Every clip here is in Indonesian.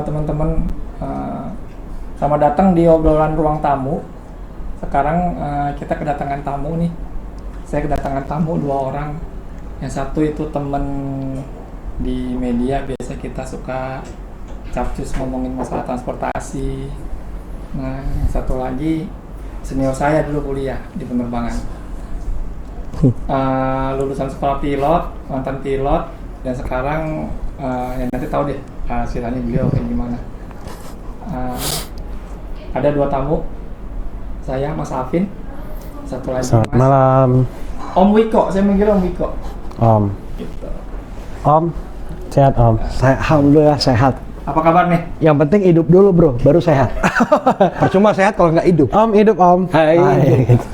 teman-teman, selamat datang di obrolan ruang tamu. Sekarang kita kedatangan tamu nih. Saya kedatangan tamu 2 orang. Yang satu itu teman di media, biasa kita suka capcus ngomongin masalah transportasi. Nah, yang satu lagi senior saya dulu kuliah di penerbangan. Lulusan sekolah pilot, mantan pilot, dan sekarang yang nanti tahu deh ceritanya beliau kayak gimana. Ada 2 tamu, saya Mas Alvin, satu lagi Selamat Mas malam. Om Wiko, saya manggil Om Wiko. Om. Gitu. Om, sehat Om? Saya alhamdulillah sehat. Apa kabar nih? Yang penting hidup dulu bro, baru sehat. Percuma sehat kalau nggak hidup. Om, hidup Om. Hai. Gitu.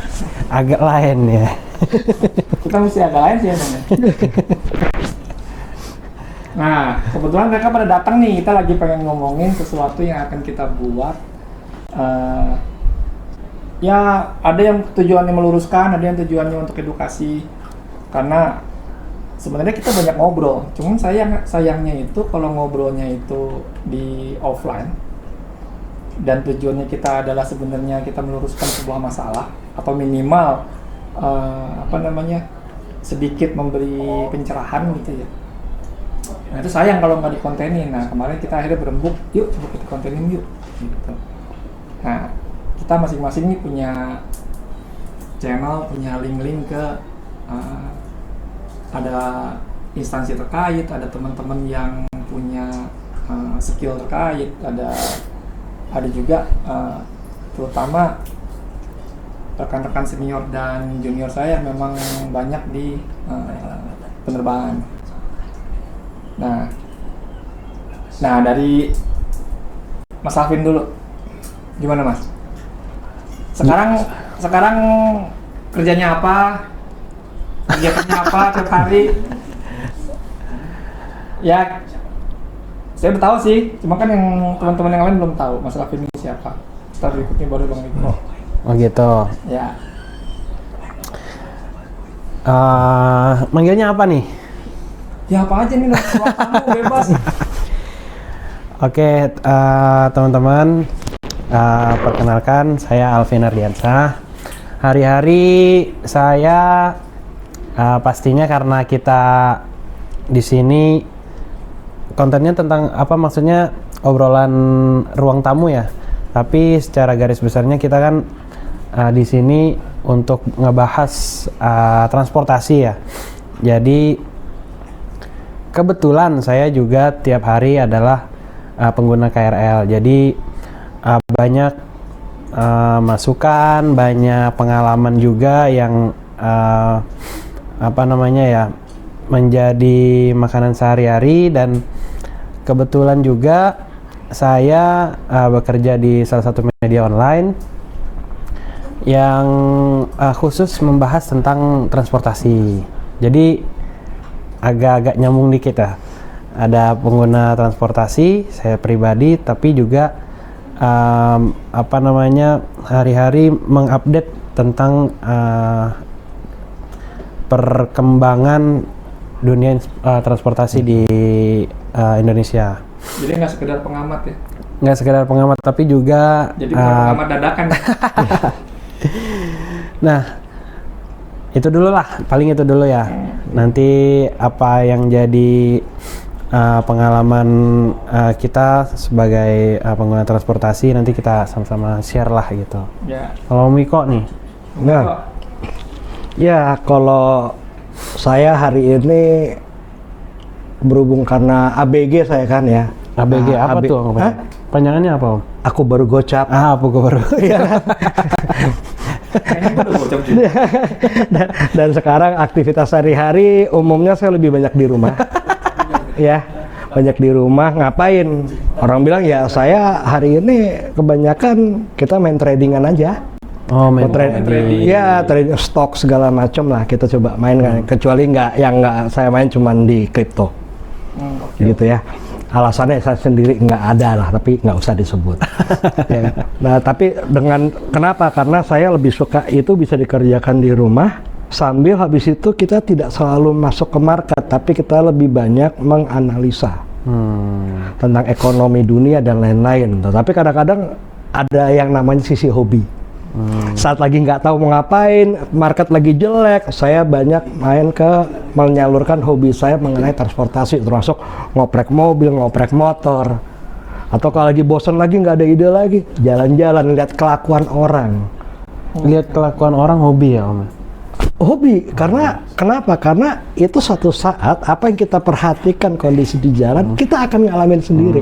Agak lain ya. Kita mesti agak lain sih emangnya. Nah, kebetulan mereka pada datang nih, kita lagi pengen ngomongin sesuatu yang akan kita buat. Ya, ada yang tujuannya meluruskan, ada yang tujuannya untuk edukasi. Karena sebenarnya kita banyak ngobrol, cuman sayangnya itu kalau ngobrolnya itu di offline dan tujuannya kita adalah sebenarnya kita meluruskan sebuah masalah atau minimal sedikit memberi pencerahan gitu ya. Nah itu sayang kalau nggak dikontenin. Nah kemarin kita akhirnya berembuk, yuk kita kontenin yuk gitu. Nah kita masing-masing nih punya channel, punya link-link ke ada instansi terkait, ada teman-teman yang punya skill terkait, ada juga terutama rekan-rekan senior dan junior saya memang banyak di penerbangan. Nah dari Mas Alvin dulu, gimana Mas? Sekarang kerjanya apa? Kegiatannya apa tiap hari? Ya, saya udah tahu sih, cuma kan yang teman-teman yang lain belum tahu Mas Alvin ini siapa. Kita berikutnya baru Bang Wiko. Oh gitu. Ya. Manggilnya apa nih? Ya apa aja nih, kamu bebas. Oke, teman-teman, perkenalkan saya Alvin Ardiansyah. Hari-hari saya pastinya karena kita di sini kontennya tentang apa, maksudnya obrolan ruang tamu ya. Tapi secara garis besarnya kita kan di sini untuk ngebahas transportasi ya. Jadi kebetulan saya juga tiap hari adalah pengguna KRL. Jadi banyak masukan, banyak pengalaman juga yang menjadi makanan sehari-hari. Dan kebetulan juga saya bekerja di salah satu media online yang khusus membahas tentang transportasi. Jadi agak-agak nyambung dikit ya. Ada pengguna transportasi, saya pribadi, tapi juga hari-hari mengupdate tentang perkembangan dunia transportasi di Indonesia. Jadi nggak sekedar pengamat ya? Nggak sekedar pengamat, tapi juga jadi bukan pengamat dadakan. Nah, itu dulu lah, paling itu dulu ya. Nanti apa yang jadi pengalaman kita sebagai pengguna transportasi nanti kita sama-sama share lah gitu. Ya. Kalau Miko nih? Nah, ya kalau saya hari ini berhubung karena ABG saya kan ya. ABG apa tuh? Panjangannya apa Om? Aku baru gocap. Aku baru. Dan sekarang aktivitas sehari-hari umumnya saya lebih banyak di rumah. Ya, banyak di rumah. Ngapain? Orang bilang ya saya hari ini kebanyakan kita main tradingan aja. Oh, main trading. Ya, trading stok segala macam lah kita coba main kan. Kecuali nggak saya main cuman di kripto. Gitu ya. Alasannya saya sendiri nggak ada lah, tapi nggak usah disebut. Ya. Nah, tapi kenapa? Karena saya lebih suka itu bisa dikerjakan di rumah, sambil habis itu kita tidak selalu masuk ke market, tapi kita lebih banyak menganalisa. tentang ekonomi dunia dan lain-lain. Tapi kadang-kadang ada yang namanya sisi hobi. Saat lagi nggak tahu mau ngapain, market lagi jelek, saya banyak main ke menyalurkan hobi saya mengenai transportasi, termasuk ngoprek mobil, ngoprek motor. Atau kalau lagi bosan lagi, nggak ada ide lagi, jalan-jalan, lihat kelakuan orang. Lihat kelakuan orang hobi ya Om? Hobi, karena kenapa? Karena itu suatu saat apa yang kita perhatikan kondisi di jalan, kita akan ngalamin sendiri.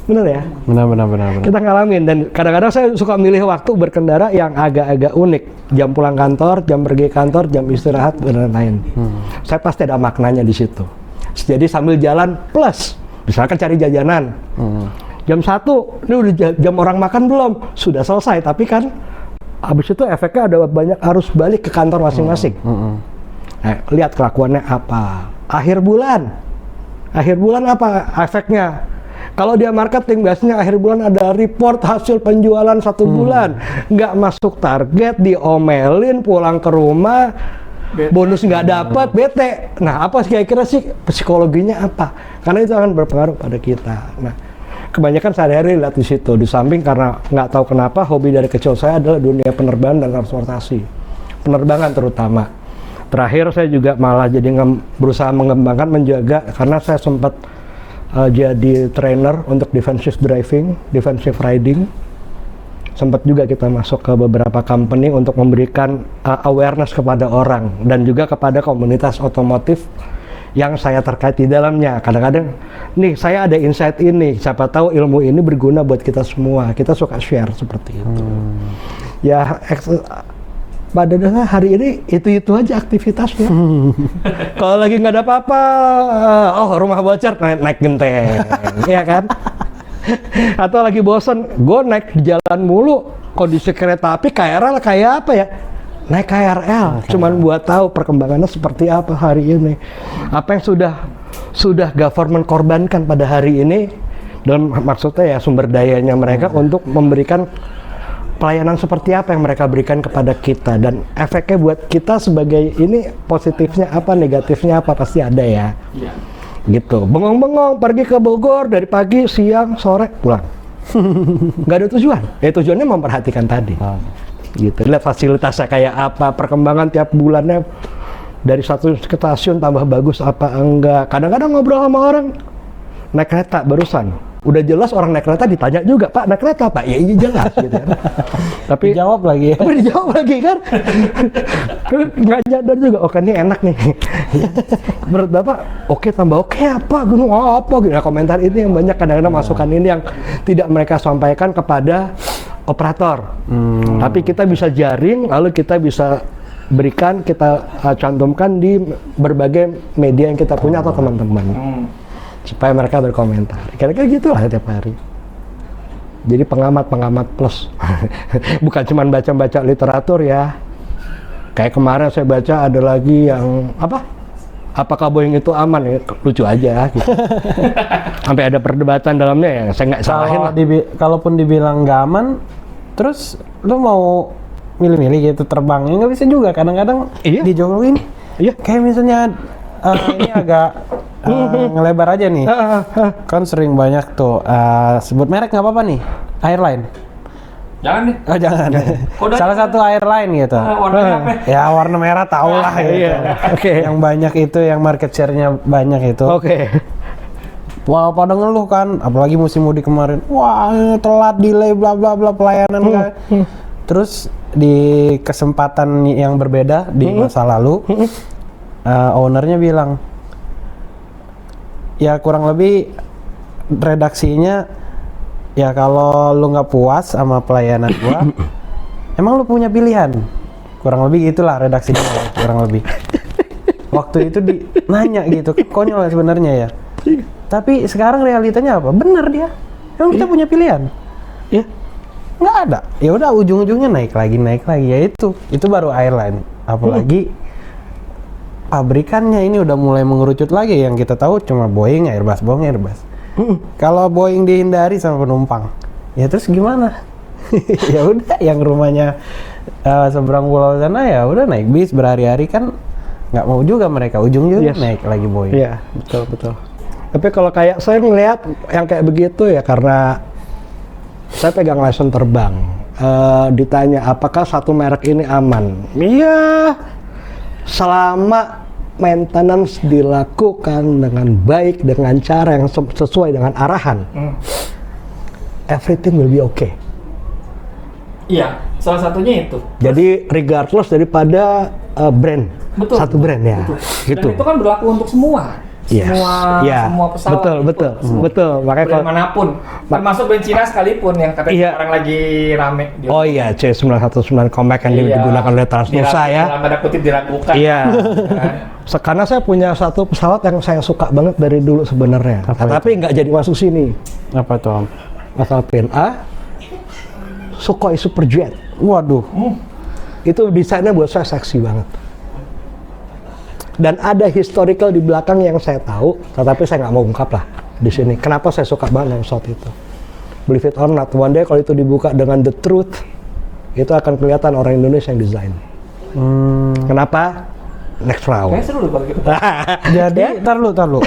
Bener ya? Benar. Kita ngalamin, dan kadang-kadang saya suka milih waktu berkendara yang agak-agak unik. Jam pulang kantor, jam pergi kantor, jam istirahat, dan lain-lain. Saya pasti ada maknanya di situ. Jadi sambil jalan plus, misalkan cari jajanan. Jam 1, ini udah jam orang makan belum? Sudah selesai, tapi kan habis itu efeknya ada banyak arus balik ke kantor masing-masing. Nah, lihat kelakuannya apa. Akhir bulan apa efeknya? Kalau dia marketing, biasanya akhir bulan ada report hasil penjualan 1 bulan, nggak masuk target, diomelin, pulang ke rumah, bonus nggak dapat, bete. Nah, apa kira-kira sih psikologinya apa? Karena itu akan berpengaruh pada kita. Nah, kebanyakan sehari-hari lihat di situ. Di samping karena nggak tahu kenapa hobi dari kecil saya adalah dunia penerbangan dan transportasi, penerbangan terutama. Terakhir saya juga malah jadi berusaha mengembangkan, menjaga, karena saya sempat jadi trainer untuk defensive driving, defensive riding. Sempat juga kita masuk ke beberapa company untuk memberikan awareness kepada orang dan juga kepada komunitas otomotif yang saya terkait di dalamnya. Kadang-kadang, nih saya ada insight ini, siapa tahu ilmu ini berguna buat kita semua. Kita suka share seperti itu. Ya, pada dasarnya hari ini itu aja aktivitasnya. Kalau lagi nggak ada apa-apa, rumah bocor, naik genteng, ya kan? Atau lagi bosen, gue naik di jalan mulu, kondisi kereta api KRL kayak apa ya? Naik KRL, cuman buat tahu perkembangannya seperti apa hari ini. Apa yang sudah government korbankan pada hari ini, dalam maksudnya ya sumber dayanya mereka untuk memberikan pelayanan seperti apa yang mereka berikan kepada kita, dan efeknya buat kita sebagai ini, positifnya apa, negatifnya apa, pasti ada ya. Gitu, bengong-bengong pergi ke Bogor dari pagi, siang, sore, pulang. Nggak ada tujuan. Ya tujuannya memperhatikan tadi. Gitu, lihat fasilitasnya kayak apa, perkembangan tiap bulannya dari satu stasiun tambah bagus apa enggak. Kadang-kadang ngobrol sama orang naik kereta barusan, udah jelas orang naik kereta ditanya juga, Pak naik kereta Pak? Ya iya jelas gitu kan. Tapi dijawab lagi ya. Tapi dijawab lagi kan. Nggak nyadar juga, oke ini enak nih. Menurut Bapak, oke tambah oke apa? Gunung apa? Gitu. Nah, komentar ini yang banyak, kadang-kadang masukan ini yang tidak mereka sampaikan kepada operator. Tapi kita bisa jaring, lalu kita bisa berikan, kita cantumkan di berbagai media yang kita punya atau teman-teman. Supaya mereka berkomentar. Kira-kira gitulah tiap hari. Jadi pengamat plus. Bukan cuma baca-baca literatur ya. Kayak kemarin saya baca ada lagi yang apa? Apakah Boeing itu aman ya? Lucu aja gitu. Sampai ada perdebatan dalamnya ya. Saya nggak salahin lah. Kalaupun dibilang nggak aman, terus lu mau milih-milih gitu terbang, nggak bisa juga. Kadang-kadang dijauhin. Iya. Kayak misalnya ini agak ngelebar aja nih. Kan sering banyak tuh sebut merek nggak apa-apa nih, airline. Jangan nih. Oh jangan. Salah satu airline gitu. Warnanya apa? Ya warna merah tau lah gitu. Yang banyak itu, yang market share-nya banyak itu. Wah pada ngeluh kan, apalagi musim mudik kemarin. Wah telat, delay, bla bla bla pelayanan kan. Terus di kesempatan yang berbeda di masa lalu, ownernya bilang, ya kurang lebih redaksinya, ya kalau lu nggak puas sama pelayanan gua, emang lu punya pilihan. Kurang lebih gitulah redaksinya, kurang lebih. Waktu itu nanya gitu, konyol sebenarnya ya. Tapi sekarang realitanya apa? Bener dia. Emang kita punya pilihan? Ya, nggak ada. Ya udah ujung-ujungnya naik lagi. Ya itu baru airline. Apalagi pabrikannya ini udah mulai mengerucut lagi. Yang kita tahu cuma Boeing, Airbus. Kalau Boeing dihindari sama penumpang, ya terus gimana? Ya udah, yang rumahnya seberang pulau sana ya udah naik bis berhari-hari kan nggak mau juga mereka, ujung-ujungnya naik lagi Boeing. Iya, betul. Tapi kalau kayak saya ngelihat yang kayak begitu ya karena saya pegang license terbang. Ditanya apakah satu merek ini aman? Iya, selama maintenance dilakukan dengan baik, dengan cara yang sesuai dengan arahan, everything will be okay. Iya, salah satunya itu. Jadi regardless daripada brand, Betul, satu brand ya, betul. gitu. Dan itu kan berlaku untuk semua. Yes. Semua pesawat. Betul. Makanya brand manapun, termasuk brand Cina sekalipun yang katanya sekarang lagi rame. Oh iya, C919 Comac yang digunakan oleh Transnusa ya. Dalam tanda kutip diragukan. Iya. Karena saya punya satu pesawat yang saya suka banget dari dulu sebenarnya. Tapi nggak jadi masuk sini. Apa tuh Om? Masalah PNA, Sukhoi Superjet. Waduh. Itu desainnya buat saya seksi banget. Dan ada historical di belakang yang saya tahu, tetapi saya nggak mau ungkap lah di sini. Kenapa saya suka banget dengan pesawat itu? Believe it or not, one day kalau itu dibuka dengan the truth, itu akan kelihatan orang Indonesia yang desain. Kenapa? Next round. Kayaknya seru loh kalau gitu. Jadi, tar lu.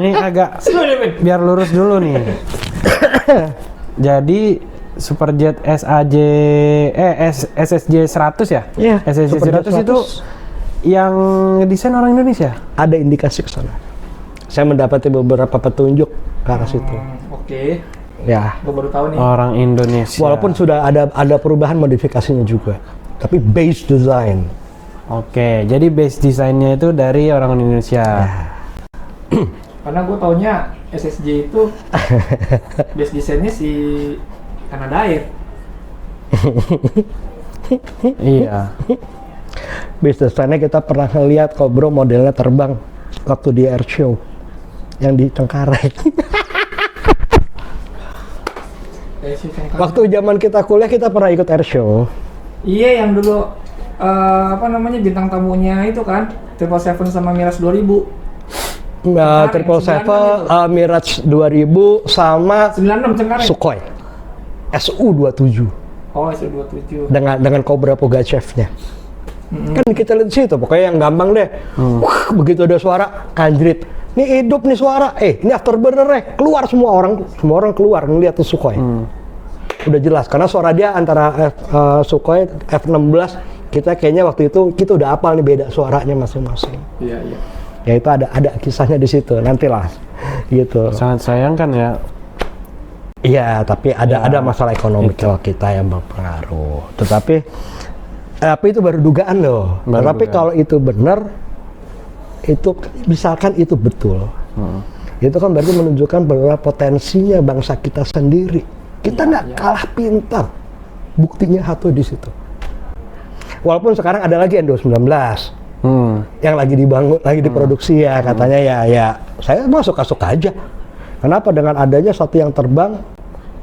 Ini agak Seru nih, Min. biar lurus dulu nih. Jadi Superjet SSJ 100 ya? Iya, SSJ Superjet 100 itu yang desain orang Indonesia? Ada indikasi ke sana. Saya mendapati beberapa petunjuk ke arah situ. Oke. Ya. Gue baru tahu nih. Orang Indonesia. Walaupun sudah ada perubahan modifikasinya juga. Tapi base design. Oke, jadi base desainnya itu dari orang Indonesia. Karena gue taunya SSJ itu base desainnya si Canadair. Iya. Base desainnya kita pernah ngeliat kok bro modelnya terbang waktu di air show yang di Cengkareng. Waktu zaman kita kuliah kita pernah ikut air show. Iya, yang dulu bintang tamunya itu kan 777 sama Mirage 2000. Triple Seven, Mirage 2000 sama 96 Cengkareng. Sukhoi SU-27 Oh, SU-27. dengan Cobra Pugachev-nya. Kan kita lihat di situ, pokoknya yang gampang deh. Wah, begitu ada suara kanjrit. Ini hidup nih suara. Ini afterburner keluar semua orang keluar ngeliat tuh Sukhoi. Udah jelas karena suara dia antara Sukhoi F16 kita kayaknya waktu itu kita udah hafal nih beda suaranya masing-masing. Iya. Ya itu ada kisahnya di situ nantilah gitu. Sangat sayang kan ya. Iya, tapi ada masalah ekonomi kalau kita yang berpengaruh. Tetapi itu baru dugaan loh. Tapi kalau itu benar, itu misalkan itu betul, itu kan berarti menunjukkan bahwa potensinya bangsa kita sendiri. Kita nggak kalah pintar. Buktinya satu di situ. Walaupun sekarang ada lagi Endo 19 yang lagi dibangun, lagi diproduksi ya katanya ya. Saya mah suka-suka aja. Kenapa dengan adanya satu yang terbang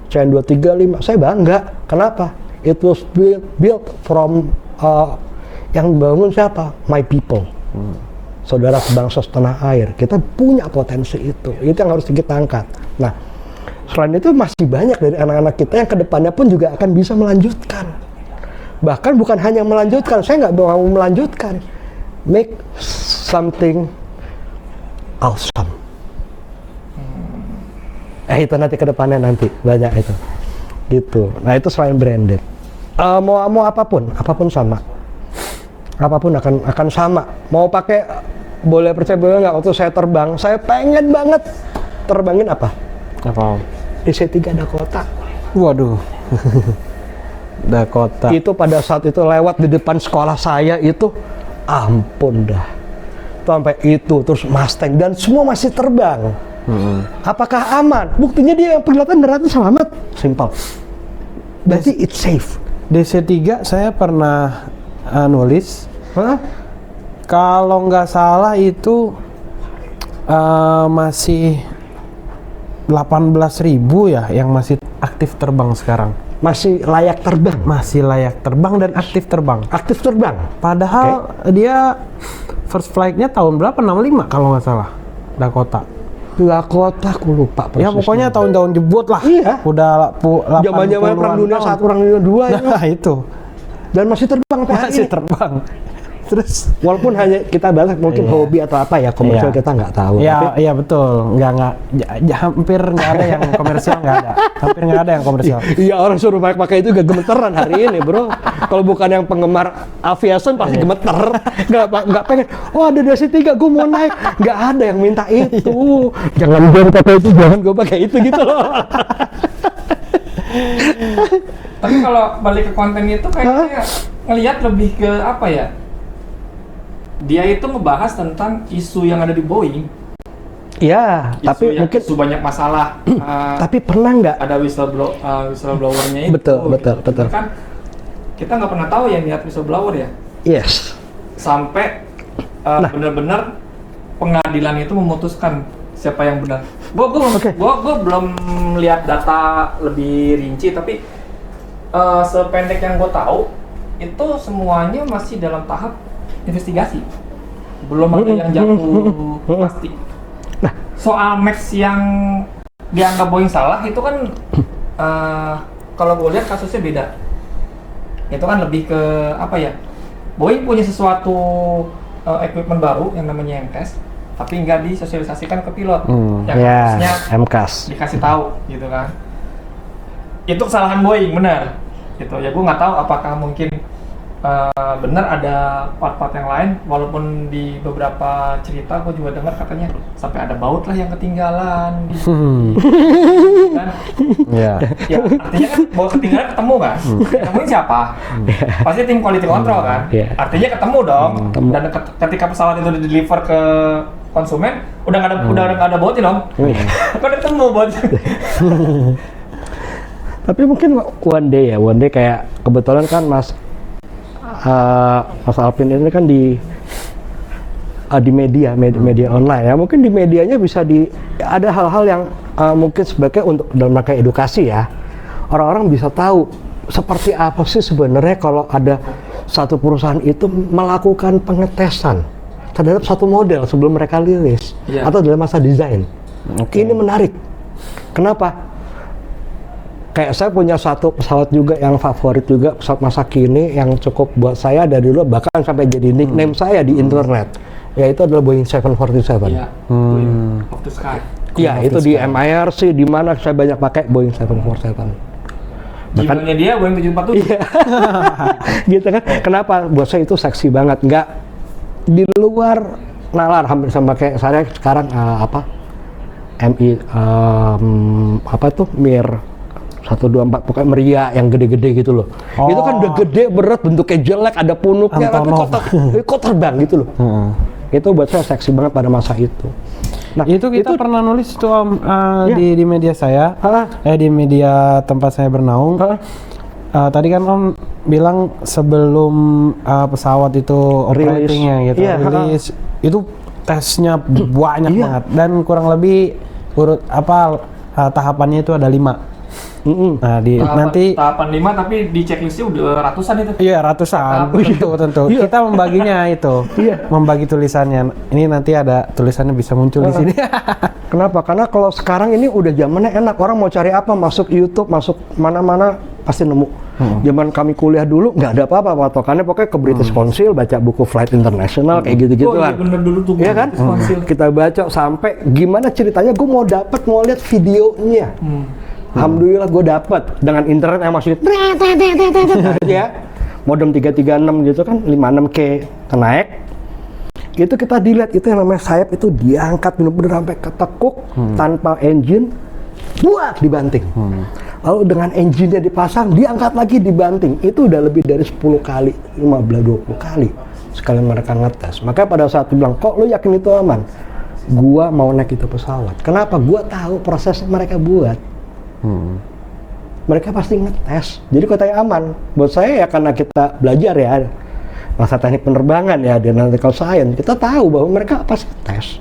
CN235 saya bangga. Kenapa? It was built from yang bangun siapa? My people. Saudara sebangsa setanah air. Kita punya potensi itu. Itu yang harus kita angkat. Nah, selain itu masih banyak dari anak-anak kita yang kedepannya pun juga akan bisa melanjutkan. Bahkan bukan hanya melanjutkan, saya nggak mau melanjutkan. Make something awesome. Itu nanti kedepannya nanti banyak itu. Gitu. Nah itu selain branded. Mau apapun sama. Apapun akan sama. Mau pakai boleh percaya boleh nggak waktu saya terbang, saya pengen banget terbangin apa? Apa? DC-3 Dakota. Waduh. Dakota. Itu pada saat itu lewat di depan sekolah saya itu, ampun dah. Sampai itu terus Mustang dan semua masih terbang. Apakah aman? Buktinya dia yang pilotnya daratnya selamat. Simple. Berarti it's safe. DC-3 saya pernah nulis. Kalau nggak salah itu masih 18.000 ya yang masih aktif terbang sekarang. Masih layak terbang. Masih layak terbang dan aktif terbang. Aktif terbang. Padahal dia first flight-nya tahun berapa? 65 kalau nggak salah. Dakota. Aku lupa persisnya. Ya pokoknya tahun-tahun jebut lah. Iya. Udah zaman-zaman perang dunia 1, perang dunia 2 Nah, itu. Dan masih terbang sampai hari Masih ini. terbang. Terus Walaupun hanya kita bahas mungkin Iya. hobi atau apa ya, komersial Iya. kita nggak tahu. ya, Tapi iya betul. Hampir nggak ada yang komersial, nggak ada. Hampir nggak ada yang komersial. iya, orang suruh pakai itu gak gemeteran hari ini, bro. Kalau bukan yang penggemar aviation pasti gemeter. Nggak pengen. Oh, ada DC-3, gue mau naik. Nggak ada yang minta itu. Jangan gue pakai itu, jangan gue pakai itu gitu loh. Tapi kalau balik ke konten itu kayaknya ngelihat lebih ke apa ya? Dia itu ngebahas tentang isu yang ada di Boeing. Iya, tapi mungkin isu banyak masalah. tapi pernah nggak? Ada whistleblower-nya itu. Betul. Kan kita nggak pernah tahu yang lihat whistleblower ya. Yes. Sampai benar-benar pengadilan itu memutuskan siapa yang benar. Gua belum lihat data lebih rinci, tapi sependek yang gue tahu itu semuanya masih dalam tahap investigasi, belum ada yang jatuh pasti. Nah, soal Max yang dianggap Boeing salah itu kan kalau gue lihat kasusnya beda. Itu kan lebih ke apa ya? Boeing punya sesuatu equipment baru yang namanya MCAS, tapi nggak disosialisasikan ke pilot. Yang harusnya MCAS dikasih tahu gitu kan. Itu kesalahan Boeing, benar. Gitu ya, gue nggak tahu apakah mungkin benar ada part-part yang lain, walaupun di beberapa cerita gue juga dengar katanya sampai ada baut lah yang ketinggalan kan? Ya. Ya artinya kan baut ketinggalan ketemu kan? Ketemuin siapa? Pasti tim quality control kan? Artinya ketemu dong. Dan ketika pesawat itu di-deliver ke konsumen udah nggak ada bautnya dong. Kan udah ketemu baut. Tapi mungkin one day kayak kebetulan kan Mas Alvin ini kan di media online ya, mungkin di medianya bisa ada hal-hal yang mungkin sebagai untuk dalam rangka edukasi ya, orang-orang bisa tahu seperti apa sih sebenarnya kalau ada satu perusahaan itu melakukan pengetesan terhadap satu model sebelum mereka rilis atau dalam masa desain. Ini menarik. Kenapa? Kayak saya punya satu pesawat juga yang favorit juga, pesawat masa kini yang cukup buat saya dari dulu, bahkan sampai jadi nickname saya di internet, yaitu adalah Boeing 747. Iya, Boeing of the Sky. Iya, itu di MIRC, di mana saya banyak pakai Boeing 747. Bahkan dia Boeing 747. Iya. Gitu kan? Kenapa? Buat saya itu seksi banget, nggak di luar nalar, hampir sama kayak saya sekarang MI Mir 124, pokoknya Meria yang gede-gede gitu loh. Itu kan udah gede, berat, bentuknya jelek, ada punuknya, tapi kok terbang gitu loh. Itu buat saya seksi banget pada masa itu. Nah, itu kita pernah nulis itu Om di media saya, di media tempat saya bernaung. Tadi kan Om bilang sebelum pesawat itu operatingnya gitu, rilis, itu tesnya banyak banget dan kurang lebih tahapannya itu ada 5. Nah, nanti tahapan 5 tapi di checklistnya udah ratusan itu. Iya, ratusan. Tentu. Kita membaginya itu. Membagi tulisannya. Ini nanti ada tulisannya bisa muncul di sini. Kenapa? Karena kalau sekarang ini udah zamannya enak. Orang mau cari apa, masuk YouTube, masuk mana-mana pasti nemu. Zaman kami kuliah dulu nggak ada apa-apa patokannya, pokoknya ke British Council, baca buku Flight International kayak gitu-gitu kan. Bener dulu tuh. Iya kan? Kita baca sampai gimana ceritanya, gue mau lihat videonya. Alhamdulillah gue dapet dengan internet yang masih ya, modem 336 gitu kan, 56K naik. Itu kita dilihat, itu yang namanya sayap itu diangkat bener-bener sampai ketekuk tanpa engine, buat dibanting. Lalu dengan engine-nya dipasang, diangkat lagi dibanting. Itu udah lebih dari 10 kali, 15-20 kali sekali mereka ngetes. Makanya pada saat bilang, kok lu yakin itu aman? Gua mau naik itu pesawat. Kenapa? Gua tahu prosesnya mereka buat. Mereka pasti ngetes. Jadi katanya aman. Buat saya ya karena kita belajar ya masa teknik penerbangan ya, di analytical science, kita tahu bahwa mereka pasti tes.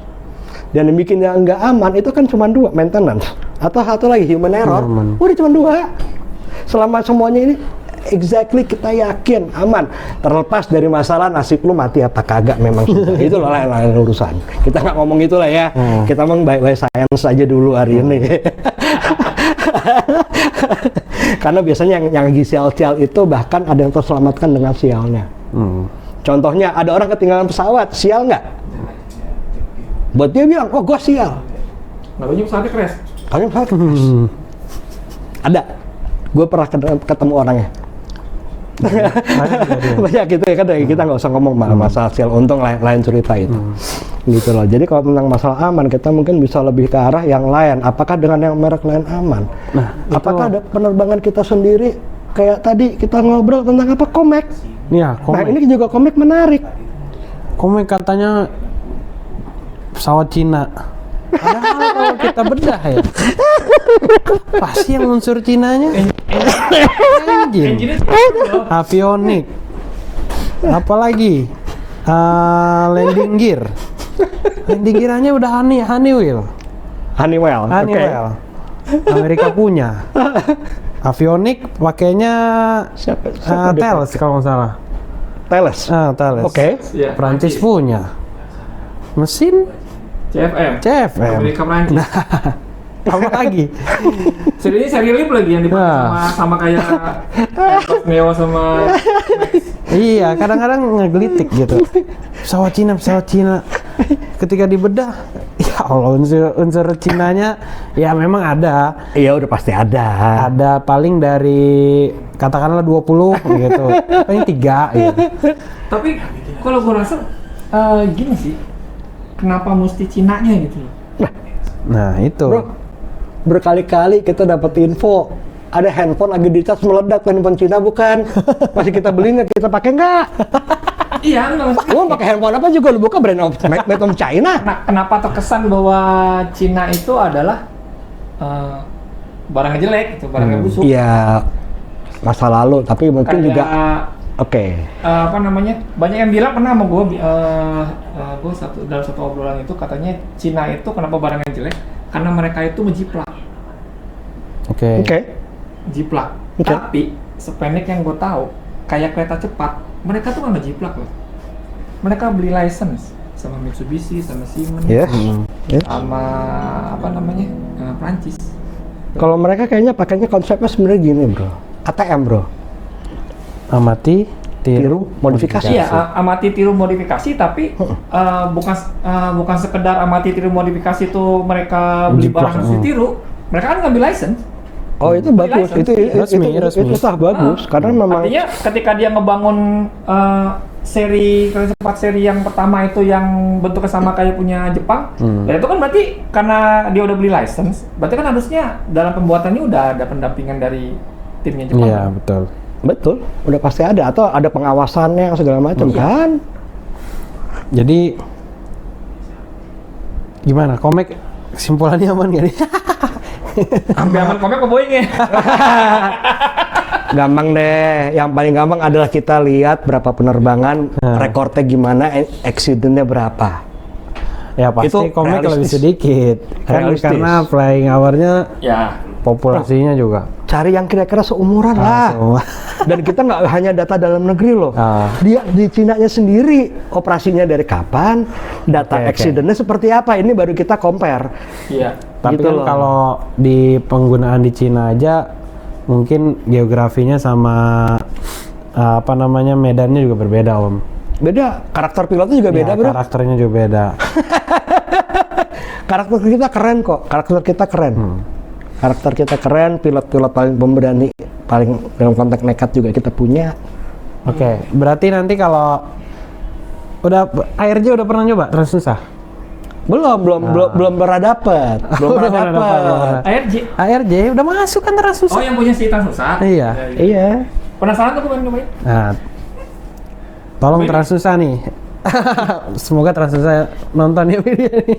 Dan yang bikin yang nggak aman itu kan cuma 2, maintenance atau satu lagi human error. Udah cuma 2. Selama semuanya ini exactly kita yakin aman. Terlepas dari masalah nasib lu mati apa kagak, memang sudah. Itu lah lain urusan. Kita nggak ngomong itulah ya. Kita ngomong baik-baik science aja dulu hari ini. Karena biasanya yang lagi sial-sial itu bahkan ada yang terselamatkan dengan sialnya. Contohnya ada orang ketinggalan pesawat, sial nggak? Buat dia bilang, oh gua sial. Nggak banyak pesawatnya crash. Kalian pesawat? Ada. Gue pernah ketemu orangnya. Banyak gitu ya kan, kita nggak usah ngomong masalah sial untung, lain cerita itu. Gitu loh. Jadi kalau tentang masalah aman, kita mungkin bisa lebih ke arah yang lain. Apakah dengan yang merek lain aman? Nah, apakah ada penerbangan kita sendiri? Kayak tadi kita ngobrol tentang apa, Comac. Iya, Nah ini juga Comac menarik. Comac katanya pesawat Cina. Padahal kalau kita bedah ya, pasti yang unsur Cinanya engine, avionik, apalagi landing gear. Landing gear-nya udah Honeywell. Okay. Amerika punya. Avionik pakainya Thales kalau nggak salah. Thales. Thales. Oke. Iya, Prancis punya. Mesin CFM. Amerika Prancis. Apa lagi? Seri lip lagi yang dipakai sama kayak Neo sama Iya, kadang-kadang ngegelitik gitu. Pesawat Cina. Ketika dibedah, ya Allah, unsur Cinanya ya memang ada. Iya, udah pasti ada. Ada paling dari katakanlah 20 gitu. Paling 3 gitu. Tapi kalau gue rasa gini sih, kenapa mesti Cinanya gitu loh? Nah, itu. Bro, berkali-kali kita dapat info ada handphone lagi dicas meledak, handphone Cina bukan? Masih kita beli nggak? Kita pakai nggak? Iya, enggak. Lu pakai handphone apa juga lu buka brand of made of China? Nah, kenapa terkesan bahwa Cina itu adalah barang jelek, gitu, barang yang busuk? Iya, masa lalu, tapi mungkin Kayak, juga oke. Apa namanya? Banyak yang bilang pernah sama gue, dalam satu obrolan itu katanya Cina itu kenapa barang yang jelek? Karena mereka itu menjiplak. Oke. Jiplak. Oke. Tapi sependek yang gue tahu, kayak kereta cepat, mereka tuh nggak ngejiplak loh. Mereka beli license sama Mitsubishi, sama Siemens, Yes. Yes. sama apa namanya Prancis. Kalau mereka kayaknya pakainya konsepnya sebenarnya gini, bro. ATM, bro. Amati, tiru, modifikasi. Iya, amati tiru modifikasi, tapi bukan sekedar amati tiru modifikasi itu mereka beli Jiplak, barang harus ditiru. Mereka kan ngambil license. Oh, itu bagus. Itu Resmi. sah bagus karena memang Artinya ketika dia ngebangun seri kereta cepat seri yang pertama itu yang bentuknya sama kayak punya Jepang, dan itu kan berarti karena dia udah beli license, berarti kan harusnya dalam pembuatannya udah ada pendampingan dari timnya Jepang. Iya, betul. betul, udah pasti ada atau ada pengawasannya segala macam kan. Jadi gimana? Comac kesimpulannya aman gak nih? Sampai aman Comac apa Boeing ya? Gampang deh, yang paling gampang adalah kita lihat berapa penerbangan, rekornya gimana, accident-nya berapa. Ya pasti Itu Comac lebih realistis. sedikit kan, Realistis. karena flying hour-nya Ya. populasinya juga. Cari yang kira-kira seumuran lah. Semua. Dan kita nggak hanya data dalam negeri loh. Dia di Cinanya sendiri operasinya dari kapan, data Oke. accident-nya seperti apa. Ini baru kita compare. Iya. Tapi Gitu kan loh. kalau di penggunaan di Cina aja mungkin geografinya sama apa namanya medannya juga berbeda, Om. Beda, karakter pilotnya juga beda, Ya, bro. karakternya juga beda. Karakter kita keren kok. Karakter kita keren. Karakter kita keren, pilot-pilot paling pemberani, paling dalam konteks nekat juga kita punya. Oke, berarti nanti kalau udah ARJ udah pernah nyoba Transnusa? Belum pernah dapet. Belum pernah Belum pernah dapet. dapat. ARJ. ARJ udah masuk kan Transnusa? Oh, yang punya si Transnusa. Iya. Iya. Penasaran tuh pengen nyobain. Nah, tolong Cobain. Transnusa nih. Semoga Transnusa nonton ya video ini.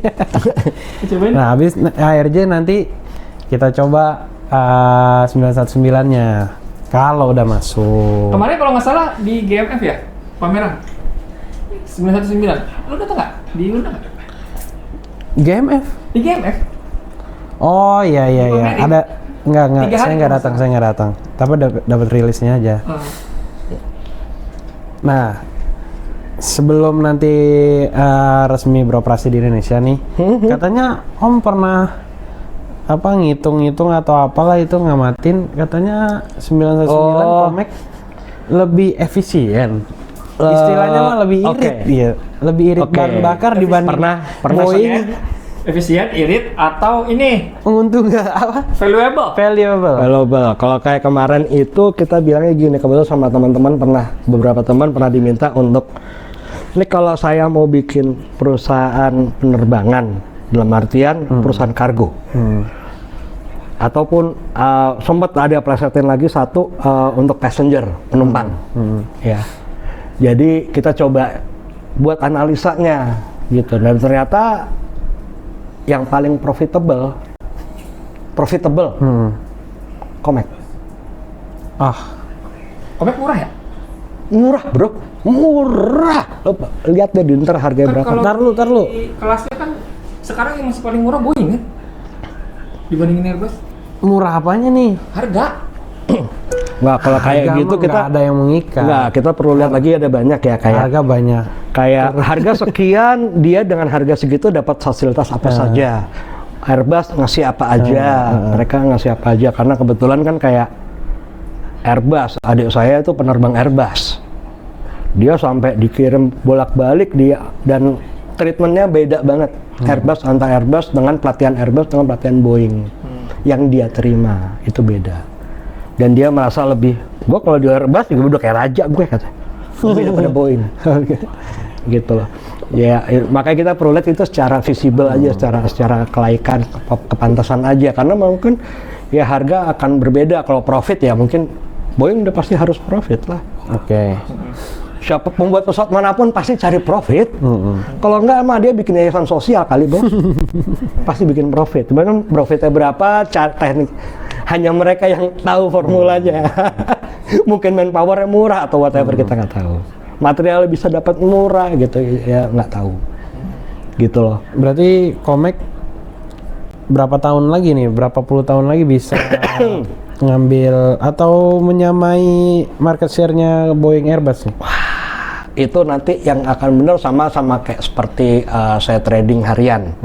Cobain. Nah, habis ARJ nanti kita coba 919-nya. Kalau udah masuk. Kemarin kalau nggak salah di GMF ya, pameran 919. Lu datang nggak? Diundang nggak? GMF? Di GMF? Oh iya. Pamerin. Ada enggak, 3 hari saya nggak datang, Tapi dapat rilisnya aja. Nah, sebelum nanti resmi beroperasi di Indonesia nih, katanya Om pernah apa ngitung-ngitung atau apalah itu ngamatin, katanya 919 Oh. Comac lebih efisien Istilahnya mah lebih irit, iya. Lebih irit Oke. bahan bakar dibanding Pernah Boeing. Efisien, irit, atau ini Menguntungkan apa? valuable. Valuable. Kalau kayak kemarin itu kita bilangnya gini, kebetulan sama teman-teman beberapa teman pernah diminta untuk ini kalau saya mau bikin perusahaan penerbangan dalam artian perusahaan kargo. Ataupun sempat ada plesetin lagi satu untuk passenger, penumpang. Ya. Jadi kita coba buat analisanya gitu, dan ternyata yang paling profitable Comex. Comex murah ya? Murah bro, murah. Lo lihat deh di ntar harganya berapa. Kalau Ntar lu. di kelasnya kan sekarang yang masih paling murah Boeing kan? Dibandingin Airbus. Murah apanya nih? Harga. Nggak, kalau kayak Harga gitu mah kita nggak ada yang mengikat. nggak, kita perlu lihat lagi, ada banyak ya, kayak Harga banyak. harga sekian, dia dengan harga segitu dapat fasilitas apa saja. Airbus ngasih apa aja, mereka ngasih apa aja, karena kebetulan kan kayak Airbus, adik saya itu penerbang Airbus, dia sampai dikirim bolak-balik dia, dan treatmentnya beda banget. Airbus antara Airbus dengan pelatihan Airbus dengan pelatihan Boeing yang dia terima itu beda, dan dia merasa lebih, gua kalau di Airbus juga udah kayak raja gue katanya, lebih daripada Boeing. Gitu loh ya, makanya kita perlu lihat itu secara visible aja, secara kelaikan, kepantasan aja, karena mungkin ya harga akan berbeda. Kalau profit ya mungkin Boeing udah pasti harus profit lah. Oke. Siapa pembuat pesawat manapun pasti cari profit. Kalau enggak mah dia bikin yayasan sosial kali bos. Pasti bikin profit. Cuman profitnya berapa, teknik hanya mereka yang tahu formulanya. Mungkin manpowernya murah atau whatever, kita nggak tahu. Materialnya bisa dapat murah gitu ya, nggak tahu. Gitu loh. Berarti Comex berapa tahun lagi nih? Berapa puluh tahun lagi bisa ngambil atau menyamai market share-nya Boeing Airbus nih? Itu nanti yang akan benar sama kayak seperti saya trading harian.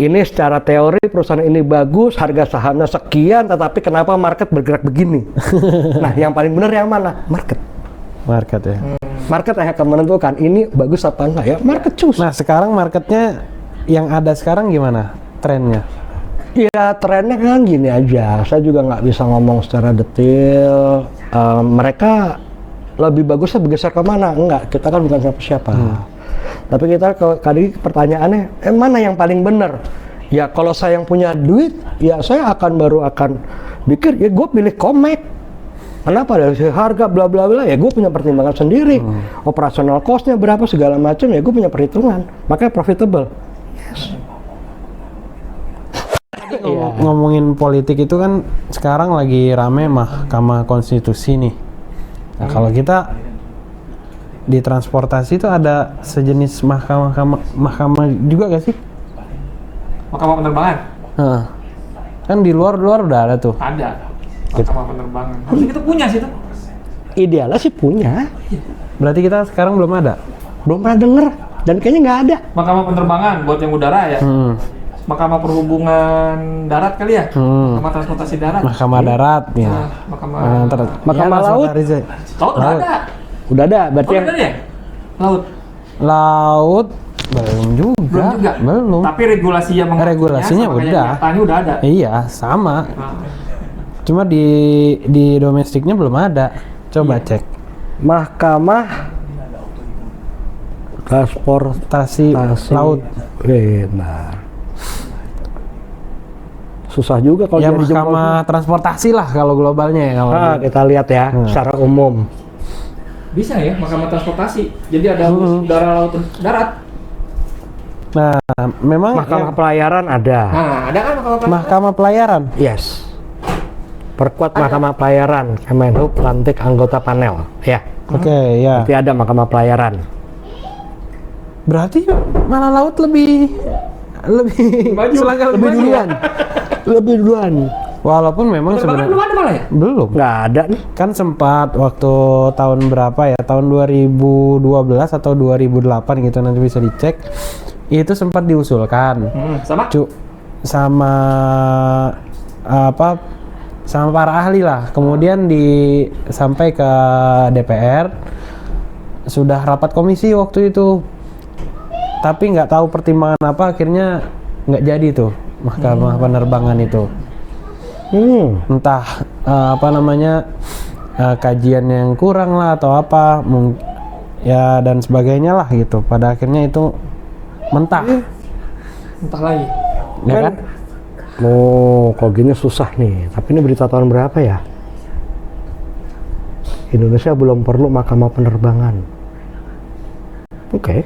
Ini secara teori perusahaan ini bagus, harga sahamnya sekian, tetapi kenapa market bergerak begini? Nah, yang paling benar yang mana? Market ya. Market yang akan menentukan ini bagus apa enggak ya. Market choose. Nah, sekarang marketnya yang ada sekarang gimana trennya? Ya trennya kan gini aja. Saya juga nggak bisa ngomong secara detail. Mereka lebih bagusnya bergeser ke mana? Enggak, kita kan bukan siapa-siapa. Tapi kita kali pertanyaannya, mana yang paling benar? Ya kalau saya yang punya duit, ya saya baru akan pikir, ya gue pilih Comex. Kenapa? Dari harga bla bla bla, ya gue punya pertimbangan sendiri. Operasional cost-nya berapa segala macam, ya gue punya perhitungan. Makanya profitable. Yes. Ngomongin politik itu kan sekarang lagi rame Mahkamah Konstitusi nih. Nah, kalau kita di transportasi itu ada sejenis mahkamah juga gak sih? Mahkamah penerbangan? Kan di luar udah ada tuh. Ada. Mahkamah penerbangan. Harusnya kita punya sih tuh. Idealnya sih punya. Berarti kita sekarang belum ada? Belum pernah denger. Dan kayaknya nggak ada. Mahkamah penerbangan buat yang udara ya. Mahkamah perhubungan darat kali ya. Mahkamah transportasi darat. Mahkamah darat ya. Mahkamah laut. Laut udah ada. Udah ada. Berarti yang ya? Laut belum juga. Belum. Tapi regulasinya Regulasinya udah. Nyatanya udah ada. Iya, sama. Cuma di domestiknya belum ada. Coba cek. Mahkamah Transportasi Laut. Nah. Susah juga kalau Ya Mahkamah Transportasi lah kalau globalnya ya. Kita lihat ya secara umum. Bisa ya Mahkamah Transportasi. Jadi ada udara, laut, darat. Nah, memang Mahkamah Pelayaran ada. Nah, ada kan Mahkamah Pelayaran? Yes. Perkuat Mahkamah Pelayaran, Kemenhub lantik anggota panel. Ya. Oke, ya. Nanti ada Mahkamah Pelayaran. Berarti malah laut lebih selangkah lebih duluan. Lebih duluan. Walaupun memang sebenarnya belum ada malah ya? Belum. Nggak ada nih. Kan sempat waktu tahun berapa ya? Tahun 2012 atau 2008 gitu, nanti bisa dicek. Itu sempat diusulkan. Sama para ahli lah. Kemudian sampai ke DPR. sudah rapat komisi waktu itu, tapi nggak tahu pertimbangan apa akhirnya nggak jadi tuh mahkamah penerbangan itu. Entah apa namanya kajian yang kurang lah atau apa ya dan sebagainya lah gitu. Pada akhirnya itu mentah. Entah lagi. Ya kan? Oh, kok gini susah nih. Tapi ini berita tahun berapa ya? Indonesia belum perlu mahkamah penerbangan. Oke.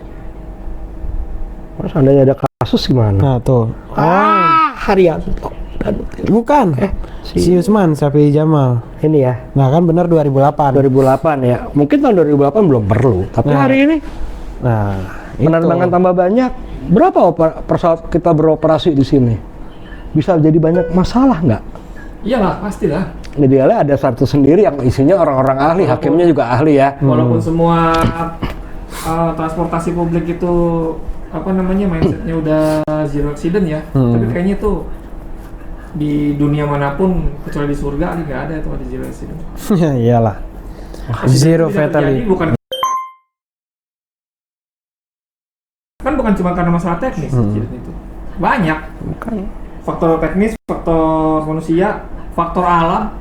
Terus seandainya ada kasus gimana? Nah tuh. Haryanto. Bukan. Si Usman Syafi'i Jamal. Ini ya. Nah kan benar 2008. 2008 ya. Mungkin tahun 2008 belum perlu. Tapi hari ini Nah, penerbangan itu. tambah banyak. Berapa pesawat kita beroperasi di sini? Bisa jadi banyak masalah nggak? Iyalah, pastilah. Idealnya ada satu sendiri yang isinya orang-orang ahli, hakimnya juga ahli ya. Walaupun semua transportasi publik itu apa namanya mindsetnya udah zero accident ya, tapi kayaknya tuh di dunia manapun kecuali di surga nggak ada itu ada zero accident. Ya iyalah. Zero fatality. Bukan cuma karena masalah teknis accident itu. Banyak. Faktor teknis, faktor manusia, faktor alam.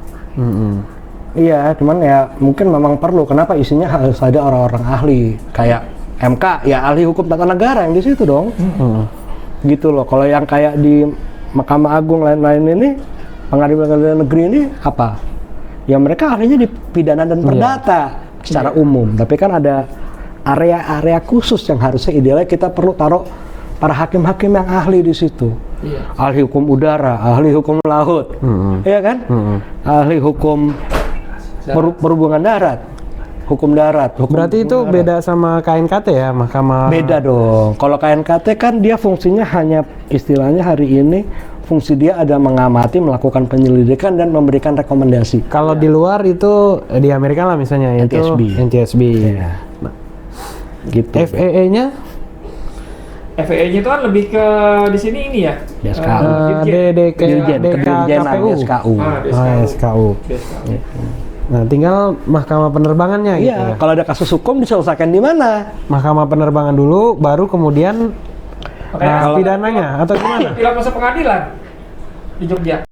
Iya, cuman ya mungkin memang perlu. Kenapa isinya harus ada orang-orang ahli kayak MK, ya ahli hukum tata negara yang di situ dong. Gitu loh. Kalau yang kayak di Mahkamah Agung lain-lain ini, pengadilan negeri ini apa? Ya mereka ahlinya di pidana dan perdata secara umum. Tapi kan ada area-area khusus yang harusnya idealnya kita perlu taruh para hakim-hakim yang ahli di situ. Ahli hukum udara, ahli hukum laut, iya kan? Ahli hukum perhubungan darat, hukum darat. Berarti itu darat. beda sama KNKT ya, mahkamah. Beda dong. Kalau KNKT kan dia fungsinya hanya istilahnya hari ini fungsi dia ada mengamati, melakukan penyelidikan dan memberikan rekomendasi. Kalau di luar itu di Amerika lah misalnya NTSB. itu NTSB. Iya. Gitu. FEE-nya FEE-nya itu kan lebih ke di sini ini ya. DSKU. DKKPU. DSKU. SKU. Nah, tinggal mahkamah penerbangannya gitu Iya, ya. kalau ada kasus hukum diselesaikan di mana? Mahkamah penerbangan dulu, baru kemudian pidananya atau gimana? Tidak masuk pengadilan di Jogja.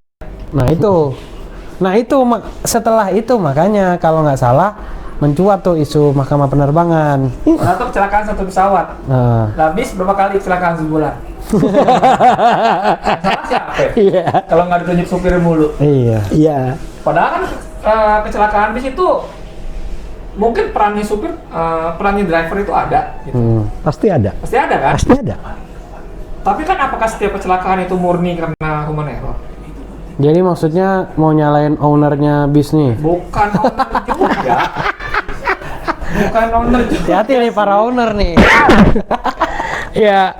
Nah itu setelah itu makanya kalau nggak salah mencuat tuh isu mahkamah penerbangan. Atau kecelakaan satu pesawat. Habis berapa kali kecelakaan sebulan? Salah siapa? Iya. Kalau nggak ditunjuk supir mulu. Iya. Iya. Padahal kan kecelakaan bis itu mungkin perannya supir, perannya driver itu ada. Gitu. Pasti ada. Pasti ada kan? Pasti ada. Tapi kan apakah setiap kecelakaan itu murni karena human error? Jadi maksudnya mau nyalain ownernya bis nih? Bukan owner juga. Bukan owner juga. Hati-hati nih para owner nih. Ya,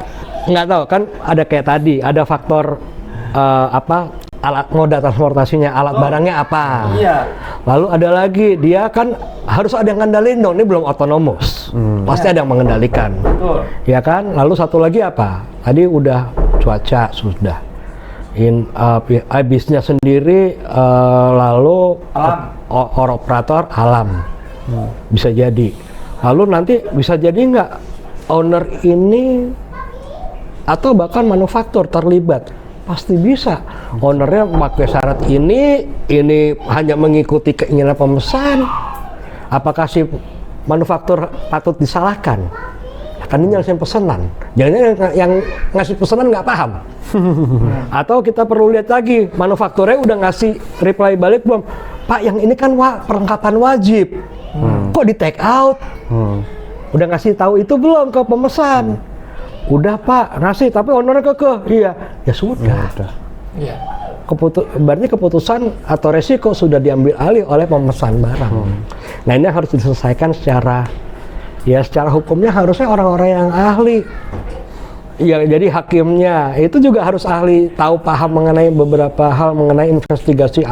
nggak tahu kan ada kayak tadi, ada faktor alat moda transportasinya, alat barangnya apa. Iya. Lalu ada lagi, dia kan harus ada yang ngendalin dong, ini belum otonomus. Pasti ada yang mengendalikan. Betul. Ya kan? Lalu satu lagi apa? Tadi udah cuaca sudah. Bisnya sendiri lalu Alam. operator alam. Bisa jadi. Lalu nanti bisa jadi nggak owner ini atau bahkan manufaktur terlibat? Pasti bisa. Ownernya pakai syarat ini hanya mengikuti keinginan pemesan. Apakah si manufaktur patut disalahkan? Kan ini nyelesain pesanan. Jangan yang ngasih pesanan nggak paham. Atau kita perlu lihat lagi, manufakturnya udah ngasih reply balik belum? Pak, yang ini kan perlengkapan wajib. Kok di take out? Udah ngasih tahu itu belum ke pemesan? Udah Pak, ngasih, tapi ownernya kekeh. Iya, ya sudah. Iya. Berarti keputusan atau resiko sudah diambil alih oleh pemesan barang. Nah ini harus diselesaikan secara hukumnya harusnya orang-orang yang ahli. Ya, jadi hakimnya itu juga harus ahli, tahu paham mengenai beberapa hal mengenai investigasi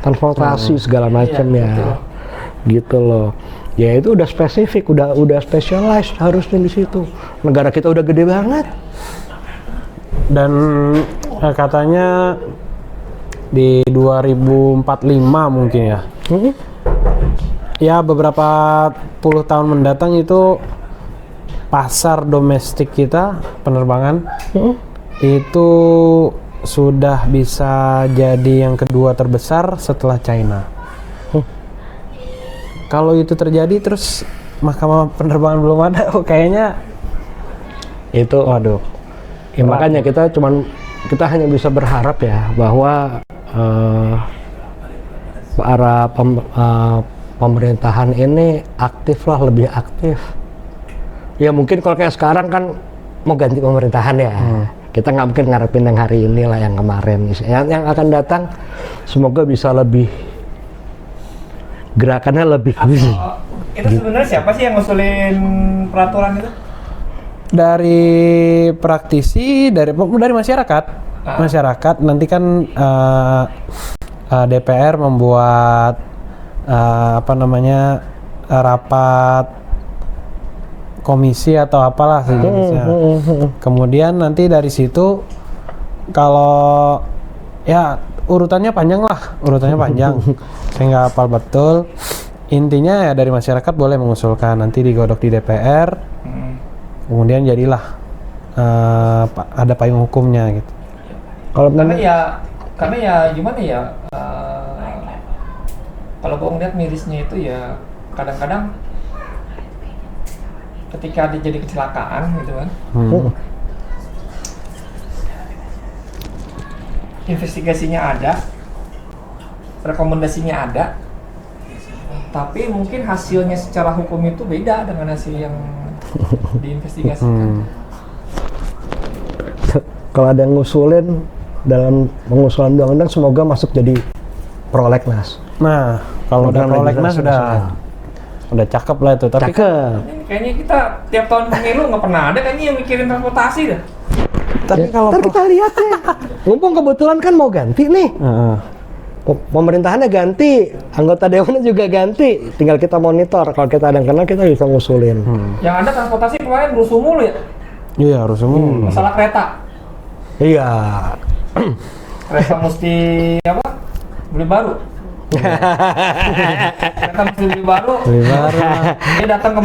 transportasi segala macamnya. Gitu loh. Ya itu udah spesifik, udah specialized harusnya di situ. Negara kita udah gede banget. Dan katanya di 2045 mungkin ya. ya beberapa puluh tahun mendatang itu pasar domestik kita penerbangan itu sudah bisa jadi yang kedua terbesar setelah China. Kalau itu terjadi terus mahkamah penerbangan belum ada, kayaknya itu. waduh. Ya, makanya kita hanya bisa berharap ya bahwa para pemerintahan ini lebih aktif. Ya mungkin kalau kayak sekarang kan mau ganti pemerintahan ya. Kita nggak mungkin ngarepin yang hari ini lah, yang kemarin. Yang akan datang semoga bisa lebih, gerakannya lebih. Itu sebenarnya siapa sih yang ngusulin peraturan itu? Dari praktisi, dari masyarakat. Masyarakat nanti kan DPR membuat rapat komisi atau apalah sejenisnya. Kemudian nanti dari situ kalau ya urutannya panjang. Saya nggak hafal betul. Intinya ya dari masyarakat boleh mengusulkan, nanti digodok di DPR. Kemudian jadilah ada payung hukumnya gitu. Karena ya gimana ya, kalau gue ngeliat mirisnya itu ya kadang-kadang ketika dia jadi kecelakaan gitu kan, investigasinya ada, rekomendasinya ada, tapi mungkin hasilnya secara hukum itu beda dengan hasil yang diinvestigasikan. Kalau ada yang ngusulin dalam pengusulan undang-undang, semoga masuk jadi prolegnas. Nah, kalau udah prolegnas udah cakep lah itu. Tapi Ini kayaknya kita tiap tahun pemilu nggak pernah ada kayaknya yang mikirin transportasi dah. tapi kalau Ntar kita lihat ya. Mumpung kebetulan kan mau ganti nih. Pemerintahannya ganti, anggota dewannya juga ganti. Tinggal kita monitor. Kalau kita ada yang kenal, kita bisa ngusulin. Yang ada transportasi kemarin rusuh mulu ya. iya harus semua. Masalah kereta. Iya. Kereta mesti beli baru. Kereta mesti beli baru. Dia datang ke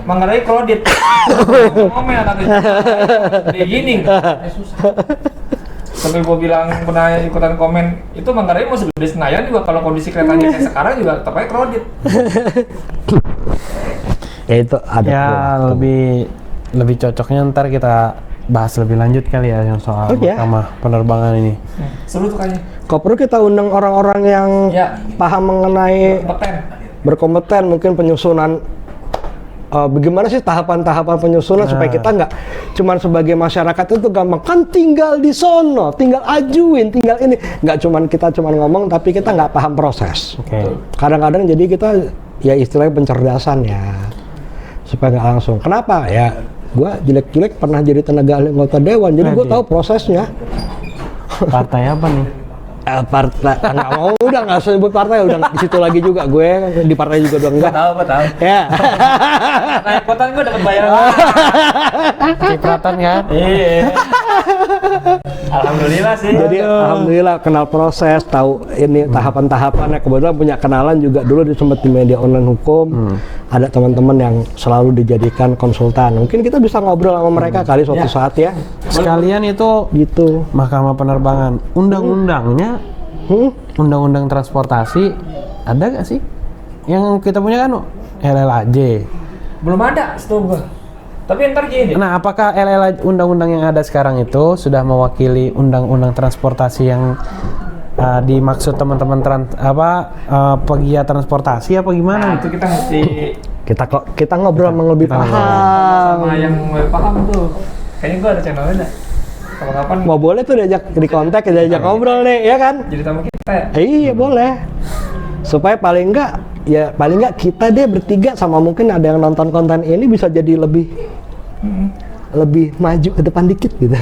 Manggarai kredit. Komen atau beginning. Susah. Sampai gue bilang pernah ikutan komen, itu Manggarai mau segede Senayan juga, kalau kondisi keretanya kayak sekarang juga tetap aja kredit. Ya itu ada. Ya lebih cocoknya ntar kita bahas lebih lanjut kali ya yang soal mahkamah penerbangan ini. Seru tuh kayaknya. Kalau perlu kita undang orang-orang yang paham mengenai berkompeten, mungkin penyusunan. Bagaimana sih tahapan-tahapan penyusunan supaya kita nggak cuman sebagai masyarakat itu gampang kan tinggal di sono, tinggal ajuin, tinggal ini, nggak kita cuman ngomong tapi kita nggak paham proses. Kadang-kadang jadi kita ya istilahnya pencerdasan ya supaya nggak langsung. Kenapa ya? Gua jelek-jelek pernah jadi tenaga ahli anggota dewan, jadi gua tahu prosesnya. Partai apa nih? Partai nggak mau, udah nggak usah sebut partai, udah di situ lagi juga gue di partai juga udah enggak. Tahu. Ya. Naik kotan gue dapat bayaran. Cipratan kan? Iya. Alhamdulillah sih. Jadi alhamdulillah kenal proses, tahu ini tahapan-tahapannya. Kebetulan punya kenalan juga dulu sempat di media online hukum. Ada teman-teman yang selalu dijadikan konsultan. Mungkin kita bisa ngobrol sama mereka kali suatu saat ya. Sekalian itu Gitu. mahkamah penerbangan, undang-undangnya, undang-undang transportasi ada gak sih? Yang kita punya kan LLAJ. Belum ada setahu gua. Tapi ntar gini. Nah, apakah LLAJ undang-undang yang ada sekarang itu sudah mewakili undang-undang transportasi yang dimaksud teman-teman pegiat transportasi apa gimana? Nah, itu kita mesti kita ngobrol yang lebih paham. sama yang lebih paham tuh. Kayaknya gua ada channelnya dah. Kapan-kapan Mau boleh tuh diajak di kontak, diajak ngobrol nih, ya kan? jadi tamu kita ya. Iya boleh. Supaya paling enggak kita deh bertiga sama mungkin ada yang nonton konten ini bisa jadi lebih maju ke depan dikit gitu.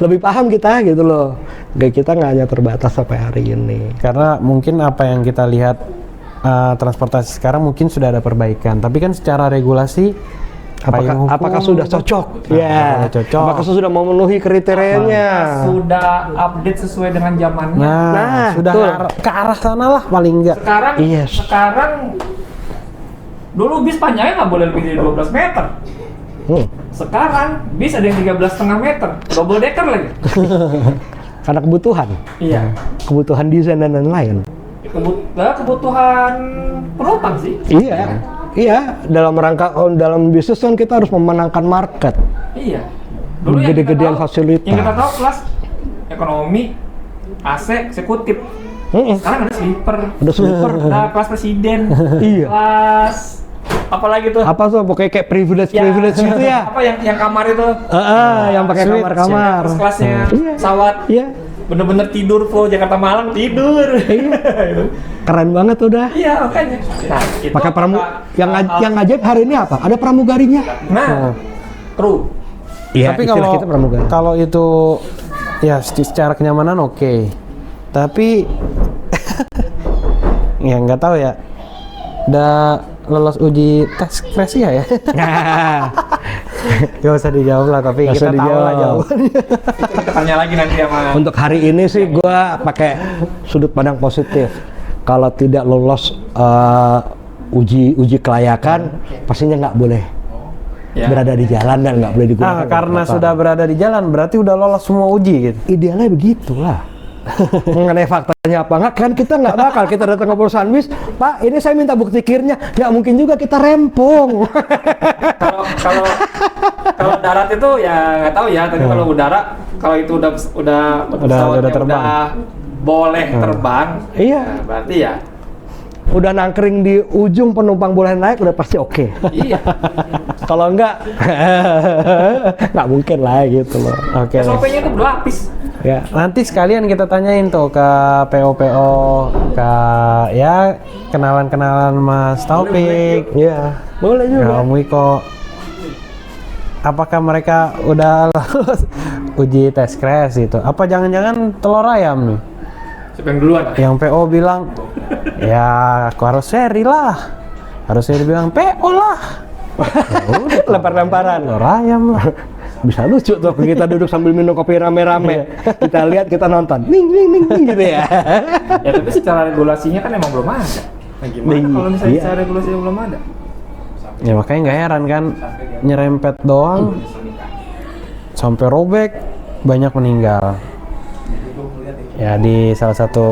Lebih paham kita gitu loh. Kita nggak hanya terbatas sampai hari ini. Karena mungkin apa yang kita lihat transportasi sekarang mungkin sudah ada perbaikan, tapi kan secara regulasi Apakah sudah cocok? Ya. Cocok. Apakah sudah memenuhi kriterianya? Sudah update sesuai dengan zamannya. Nah, sudah betul. ke arah sana lah paling enggak. Sekarang, Yes. sekarang dulu bis panjangnya nggak boleh lebih dari 12 meter. Sekarang bis ada yang 13,5 meter, double decker lagi. Karena kebutuhan. Iya. Kebutuhan desain dan lain-lain. Kebutuhan penumpang sih. Iya. Iya, dalam bisnis kan kita harus memenangkan market. Iya. Dulu yang Gede-gedean kita tahu- fasilitas. Yang kita tahu kelas ekonomi, AC, eksekutif. Sekarang ada sleeper. Ada sleeper. Ada kelas presiden. Iya. Kelas apalagi tuh? Apa tuh pokoknya kayak privilege gitu ya? Apa yang kamar itu? Yang pakai Suite. kamar-kamar. First kelasnya Iya. pesawat. Iya. Bener-bener tidur full Jakarta Malang tidur. Keren banget udah. Iya makanya. Nah, itu Pakai yang apakah- ajaib hari ini apa? Ada pramugarinya. Nah, kru. Iya, Tapi istilah kita pramugari. kalau itu ya secara kenyamanan oke. Tapi ya nggak tahu ya. Udah lolos uji tes crash ya? Gak usah dijawab lah, tapi Nggak kita usah tahu lah dijawab. jawabannya. Kita tanya lagi nanti sama. Untuk hari ini sih gua pakai sudut pandang positif. Kalau tidak lolos uji kelayakan, pastinya nggak boleh Ya. berada di jalan dan nggak boleh digunakan. Nah, karena untuk sudah apa. berada di jalan, berarti udah lolos semua uji gitu. Idealnya begitulah. Mengenai faktanya apa enggak kan kita nggak bakal kita datang ke perusahaan bis, Pak ini saya minta bukti kirnya, nggak mungkin juga kita rempong. Kalau darat itu ya nggak tahu ya, tapi kalau udara kalau itu udah pesawatnya terbang. udah boleh terbang, Iya. ya berarti ya Udah nangkring di ujung penumpang boleh naik udah pasti oke. iya. Kalau enggak nggak mungkin lah gitu loh. Oke. SOP-nya tuh berlapis. Ya. Nanti sekalian kita tanyain tuh ke PO-PO, ke ya kenalan-kenalan Mas Taufik, Iya. Boleh ya juga. Om Wiko. Apakah mereka udah lulus uji tes crash gitu? Apa jangan-jangan telur ayam nih? Siapa yang duluan? Yang PO bilang, ya aku harus seri lah. Harus seri bilang PO lah. Lempar-lemparan. Telur ayam lah. Bisa lucu tuh kita duduk sambil minum kopi rame-rame. Kita lihat, kita nonton. Ning ning ning ning gitu ya. Ya tapi secara regulasinya kan emang belum ada. Nah gimana kalau misalnya Iya. secara regulasinya belum ada? Ya makanya nggak heran kan, nyerempet doang sampai robek, banyak meninggal. Ya di salah satu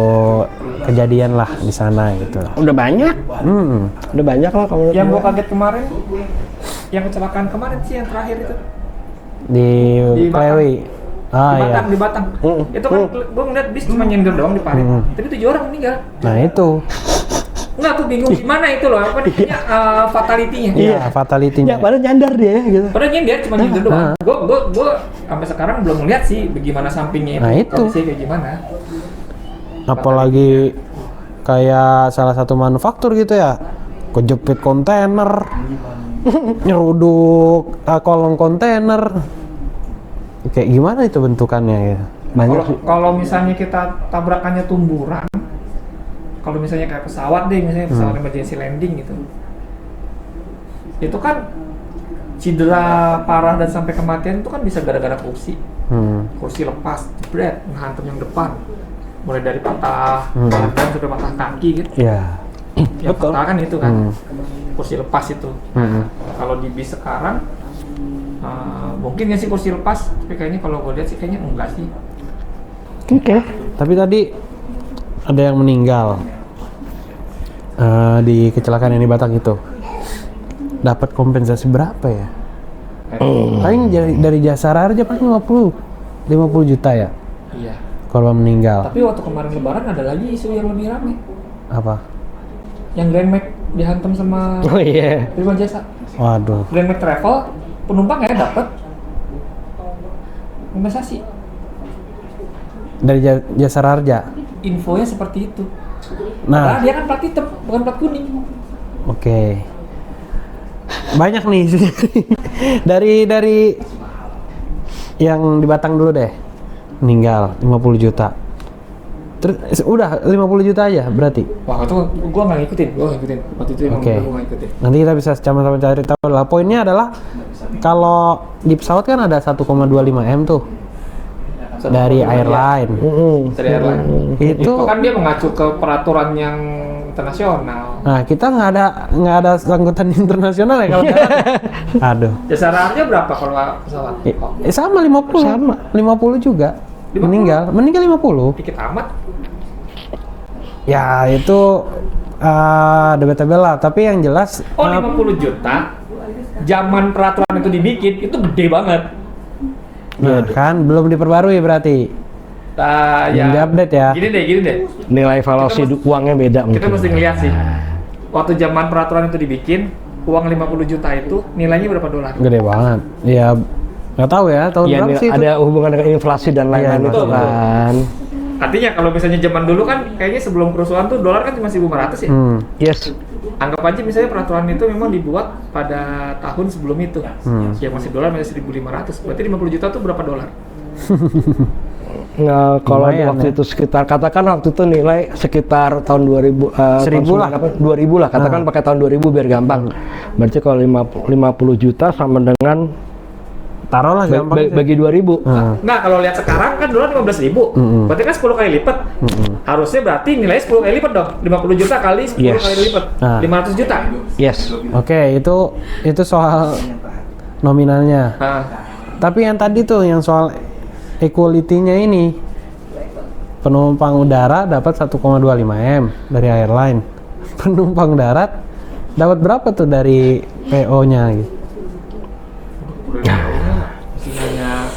kejadian lah di sana gitu. Udah banyak. Udah banyak lah kalau Yang gua kaget kemarin, yang kecelakaan kemarin sih yang terakhir itu Di Di Batam. Klewi. Ah di iya. Batam, di Batam. Itu kan gua ngeliat bis cuma nyender doang di parit, tapi 7 orang meninggal. Nah itu. Enggak, aku bingung gimana itu loh, apa namanya fatality-nya. Iya, fatality-nya. Ya padahal nyandar dia ya gitu. Padahal dia cuma nyender doang. Gua sampai sekarang belum ngeliat sih bagaimana sampingnya itu. Nah, itu. Kondisinya kayak gimana. Apalagi kayak salah satu manufaktur gitu ya, kejepit kontainer, nyeruduk kolong kontainer. Kayak gimana itu bentukannya ya? Banyak sih. Kalau misalnya kita tabrakannya tumburan, kalau misalnya kayak pesawat deh, misalnya pesawat emergency landing gitu, itu kan cedera parah dan sampai kematian itu kan bisa gara-gara kursi lepas, jebret, ngehantam yang depan, mulai dari patah badan sampai patah kaki gitu. Iya. Yang patah kan itu kan, kursi lepas itu. Kalau di bis sekarang, mungkin ya sih kursi lepas, tapi kayaknya kalau gue lihat sih kayaknya enggak sih. Oke. Tapi tadi ada yang meninggal di kecelakaan yang di Batam itu. Dapat kompensasi berapa ya? Paling dari Jasara Harja paling 50 juta ya Iya. korban meninggal. Tapi waktu kemarin lebaran ada lagi isu yang lebih ramai. Apa? Yang Grand Max dihantam sama Oh iya. Prima Jasa. Waduh. Grand Max Travel penumpang ya dapat kompensasi. Dari Jasara Harja. Infonya seperti itu. Nah, Padahal dia kan plat hitam, bukan plat kuning. oke. Banyak nih dari yang di Batang dulu deh. Meninggal 50 juta. Terus udah 50 juta aja berarti. Wah, itu gua nggak ngikutin. Waktu itu emang Oke. gua nggak ngikutin. Nanti kita bisa sama-sama cari tahu lah. Poinnya adalah kalau di pesawat kan ada 1,25 M tuh dari airline. Dari airline. Itu kan dia mengacu ke peraturan yang internasional. nah, kita nggak ada angkutan internasional ya kalau jalan. Aduh. Jasa raharnya berapa kalau pesawat? Sama 50. Sama. 50 juga. 50? Meninggal 50. Dikit amat. Ya itu debatable lah, tapi yang jelas 50 juta. Zaman peraturan itu dibikin itu gede banget. nah, kan belum diperbarui berarti. Nah, Belum diupdate ya. Gini deh. Nilai valuasi uangnya beda Kita mungkin. mesti ngeliat sih. Waktu zaman peraturan itu dibikin, uang 50 juta itu nilainya berapa dolar? Gede banget. Ya nggak tahu ya, tahun Iya, berapa sih itu? ada hubungan dengan inflasi dan lain-lain Iya, itu betul. kan. Artinya kalau misalnya zaman dulu kan kayaknya sebelum kerusuhan tuh dolar kan cuma 1.500 ya. Yes. Anggap aja misalnya peraturan itu memang dibuat pada tahun sebelum itu. Ya masih dolar masih 1.500. Berarti 50 juta tuh berapa dolar? Nah, kalau Lumayan, waktu ya. itu sekitar katakan waktu itu nilai sekitar tahun 2000 1000 lah. 2000 lah katakan pakai tahun 2000 biar gampang. Berarti kalau 50 juta sama dengan Taruhlah gampang. bagi 2000. Nah kalau lihat sekarang kan dolar 15.000. Berarti kan 10 kali lipat. Harusnya berarti nilainya 10 kali lipat dong. 50 juta kali 10 Yes. kali lipat. Nah. 500 juta. Yes. Oke, itu soal nominalnya. Nah, Tapi yang tadi tuh yang soal equality-nya ini, penumpang udara dapat 1,25 M dari airline. Penumpang darat dapat berapa tuh dari PO-nya gitu?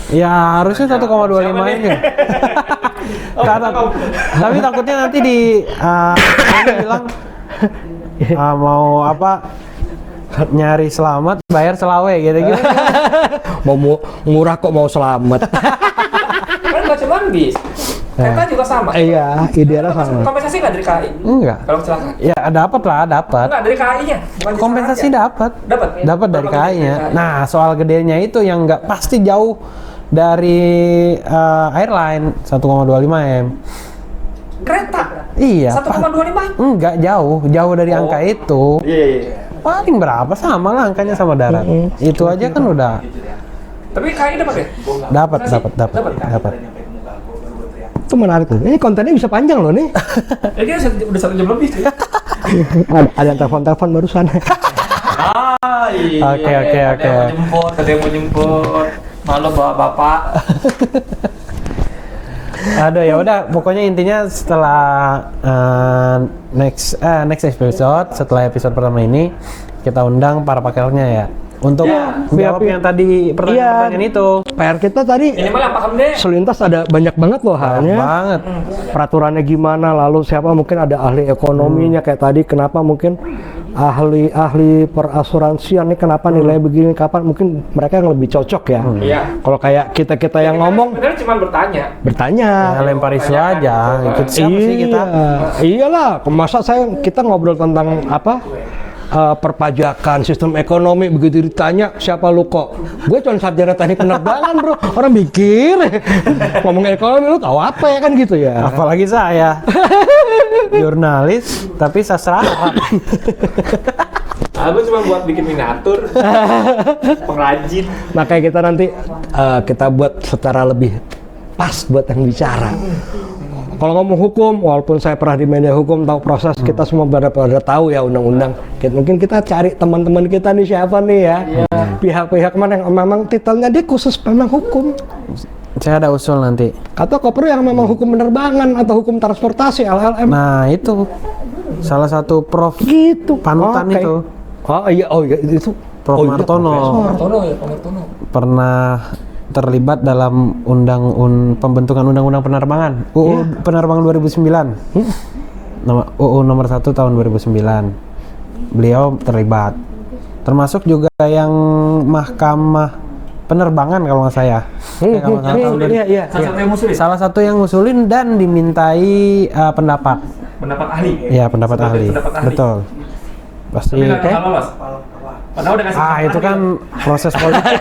Ya harusnya 1,25 M ya. Tapi takutnya nanti dia bilang mau apa nyari selamat bayar selawe gitu. Mau murah kok mau selamat. kan nggak cuma bis. Kereta juga sama. Iya, idealnya sama. Kompensasi nggak dari KAI? Enggak. Kalau kecelakaan? Ya dapat. Enggak dari KAI-nya. Kompensasi dapat. Dapat. Dapat dari Berapa KAI-nya. dari KAI? Nah, soal gedenya itu yang nggak pasti jauh dari airline 1,25 M. Kereta. Iya. 1,25. Enggak jauh dari angka itu. Iya. Paling berapa sama lah angkanya sama darat. Itu aja kan udah Tapi KAI dapat ya? dapat. Itu menarik tuh. Ini kontennya bisa panjang loh nih. Ya kita udah 1 jam lebih sih. Ada yang telepon barusan. Iya. Oke. Ada yang mau jemput. Malu bawa bapak. Aduh ya udah pokoknya intinya setelah next episode setelah episode pertama ini kita undang para pakarnya ya untuk jawab yang tadi pertanyaan itu. PR kita tadi Minimal yang paham deh. selintas ada banyak banget loh halnya. Banget. Peraturannya gimana, lalu siapa mungkin ada ahli ekonominya kayak tadi kenapa mungkin ahli perasuransian nih kenapa nilai begini kapan mungkin mereka yang lebih cocok ya. Iya. Kalau kayak kita yang ngomong Sebenarnya cuma bertanya. bertanya. Ya, lempar isu aja. Ikut siapa sih kita? Iyalah, masa kita ngobrol tentang apa? Perpajakan, sistem ekonomi, begitu ditanya siapa lu kok? Gue cuma sarjana teknik penerbangan bro, orang mikir ngomong ekonomi lu tahu apa ya kan gitu ya. Apalagi saya jurnalis tapi sastra Arab. Aku cuma buat bikin miniatur. Pengrajin. Makanya kita nanti kita buat secara lebih pas buat yang bicara. Kalau ngomong hukum, walaupun saya pernah di media hukum, tahu proses, kita semua pada tahu ya undang-undang. Mungkin kita cari teman-teman kita nih siapa nih ya, pihak-pihak mana yang memang titelnya dia khusus memang hukum. Saya ada usul nanti. Atau koper yang memang hukum penerbangan atau hukum transportasi LLM. Nah itu salah satu prof Gitu. panutan Oke. itu. Oh iya itu. Prof Martono. Martono ya, Pak Martono. Pernah terlibat dalam pembentukan undang-undang penerbangan UU Penerbangan 2009 UU nomor 1 tahun 2009 beliau terlibat termasuk juga yang mahkamah penerbangan kalau nggak saya Iya. salah satu yang ngusulin dan dimintai pendapat ahli. ya pendapat Sebagai ahli pendapat ahli. betul pasti Tapi nggak lolos. Padahal udah ngasih pendapat itu ahli. kan proses politik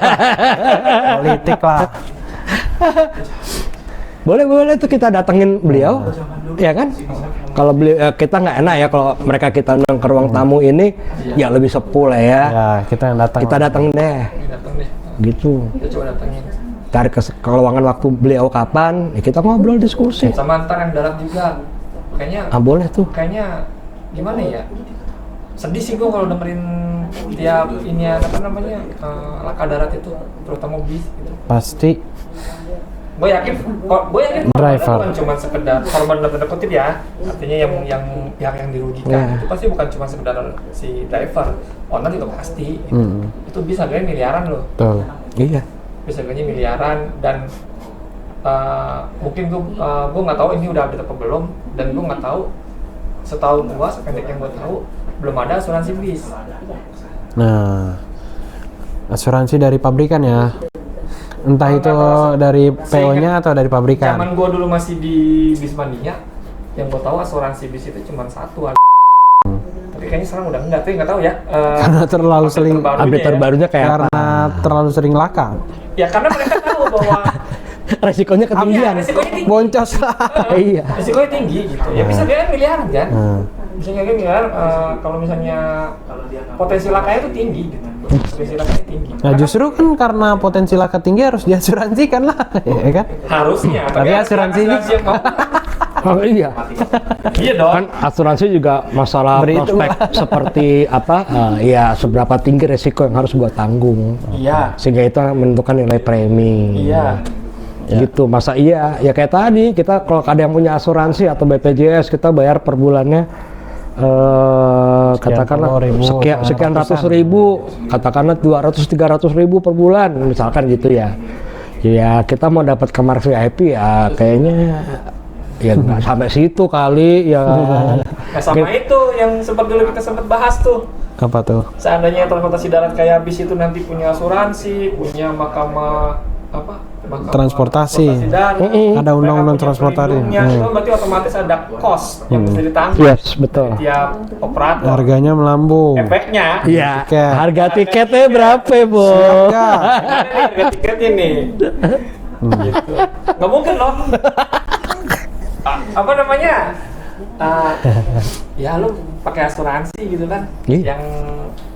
lah Boleh tuh kita datengin beliau. ya kan? Kalau beli kita nggak enak ya kalau mereka kita undang ke ruang tamu ini, ya lebih sepuh lah ya. Ya, kita yang datang. Kita datang deh, Datang deh. gitu. Kita coba datangin. Cari keluangan waktu beliau kapan, ya kita ngobrol diskusi. Sama ntar yang darat juga. Kayaknya Boleh tuh. kayaknya gimana ya? Sedih sih gua kalau dengerin tiap ini apa namanya laka darat itu, terutama bis gitu. Pasti. Gue yakin Driver. bukan cuma sekedar korban dalam tanda kutip ya, artinya yang pihak yang dirugikan itu pasti bukan cuma sekedar si driver, owner juga pasti. Gitu. Itu bisa harganya miliaran loh. Betul. Iya. Bisa harganya miliaran dan mungkin gue nggak tahu ini udah update apa belum, dan gue nggak tahu, setahu gue sependek yang gue tahu belum ada asuransi bis. Nah, asuransi dari pabrikan ya. Entah itu dari PO-nya atau dari pabrikan. Zaman gue dulu masih di Bismania, yang gue tahu asuransi bis itu cuma satu. Tapi kayaknya sekarang udah enggak, tapi nggak tahu ya. Karena terlalu sering Update terbarunya kayak apa? karena terlalu sering laka. Ya karena mereka tahu bahwa Resikonya ketinggian. resikonya tinggi. Boncos lah. Iya. Resikonya tinggi gitu. Ya bisa kayak miliaran kan. Bisa kayak miliaran kalau misalnya potensi lakanya itu tinggi gitu. Potensi lakanya tinggi. Nah, justru kan karena potensi laka tinggi harus diasuransikan lah, ya kan? Harusnya, Tapi asuransi ini- yang mau. Oh iya. Iya dong. Kan asuransi juga masalah Berhitung prospek lah. seperti apa? Ya seberapa tinggi resiko yang harus gua tanggung. Iya. Sehingga itu menentukan nilai premi. Iya. Gitu. Masa iya? Ya kayak tadi kita kalau ada yang punya asuransi atau BPJS kita bayar per bulannya katakanlah puluh ribu, sekian ratus ribu, katakanlah 200-300 ribu per bulan misalkan gitu ya. Ya kita mau dapat kamar VIP ya kayaknya ya nggak sampai situ kali ya. Nah, sama itu yang sempat dulu kita sempat bahas tuh. Apa tuh? Seandainya transportasi darat kayak bis itu nanti punya asuransi, punya mahkamah apa? Mahkamah Transportasi. darat, Ada undang-undang mereka punya transportasi. pelindungnya, itu berarti otomatis ada cost yang bisa ditanggung Yes, betul. tiap operator. Harganya melambung. Efeknya, Iya. Tiket. Harga tiketnya berapa, Bo? Enggak. ini harga tiketnya nih. Gitu. Nggak mungkin loh. Apa namanya? Ya lu pakai asuransi gitu kan, Iya. yang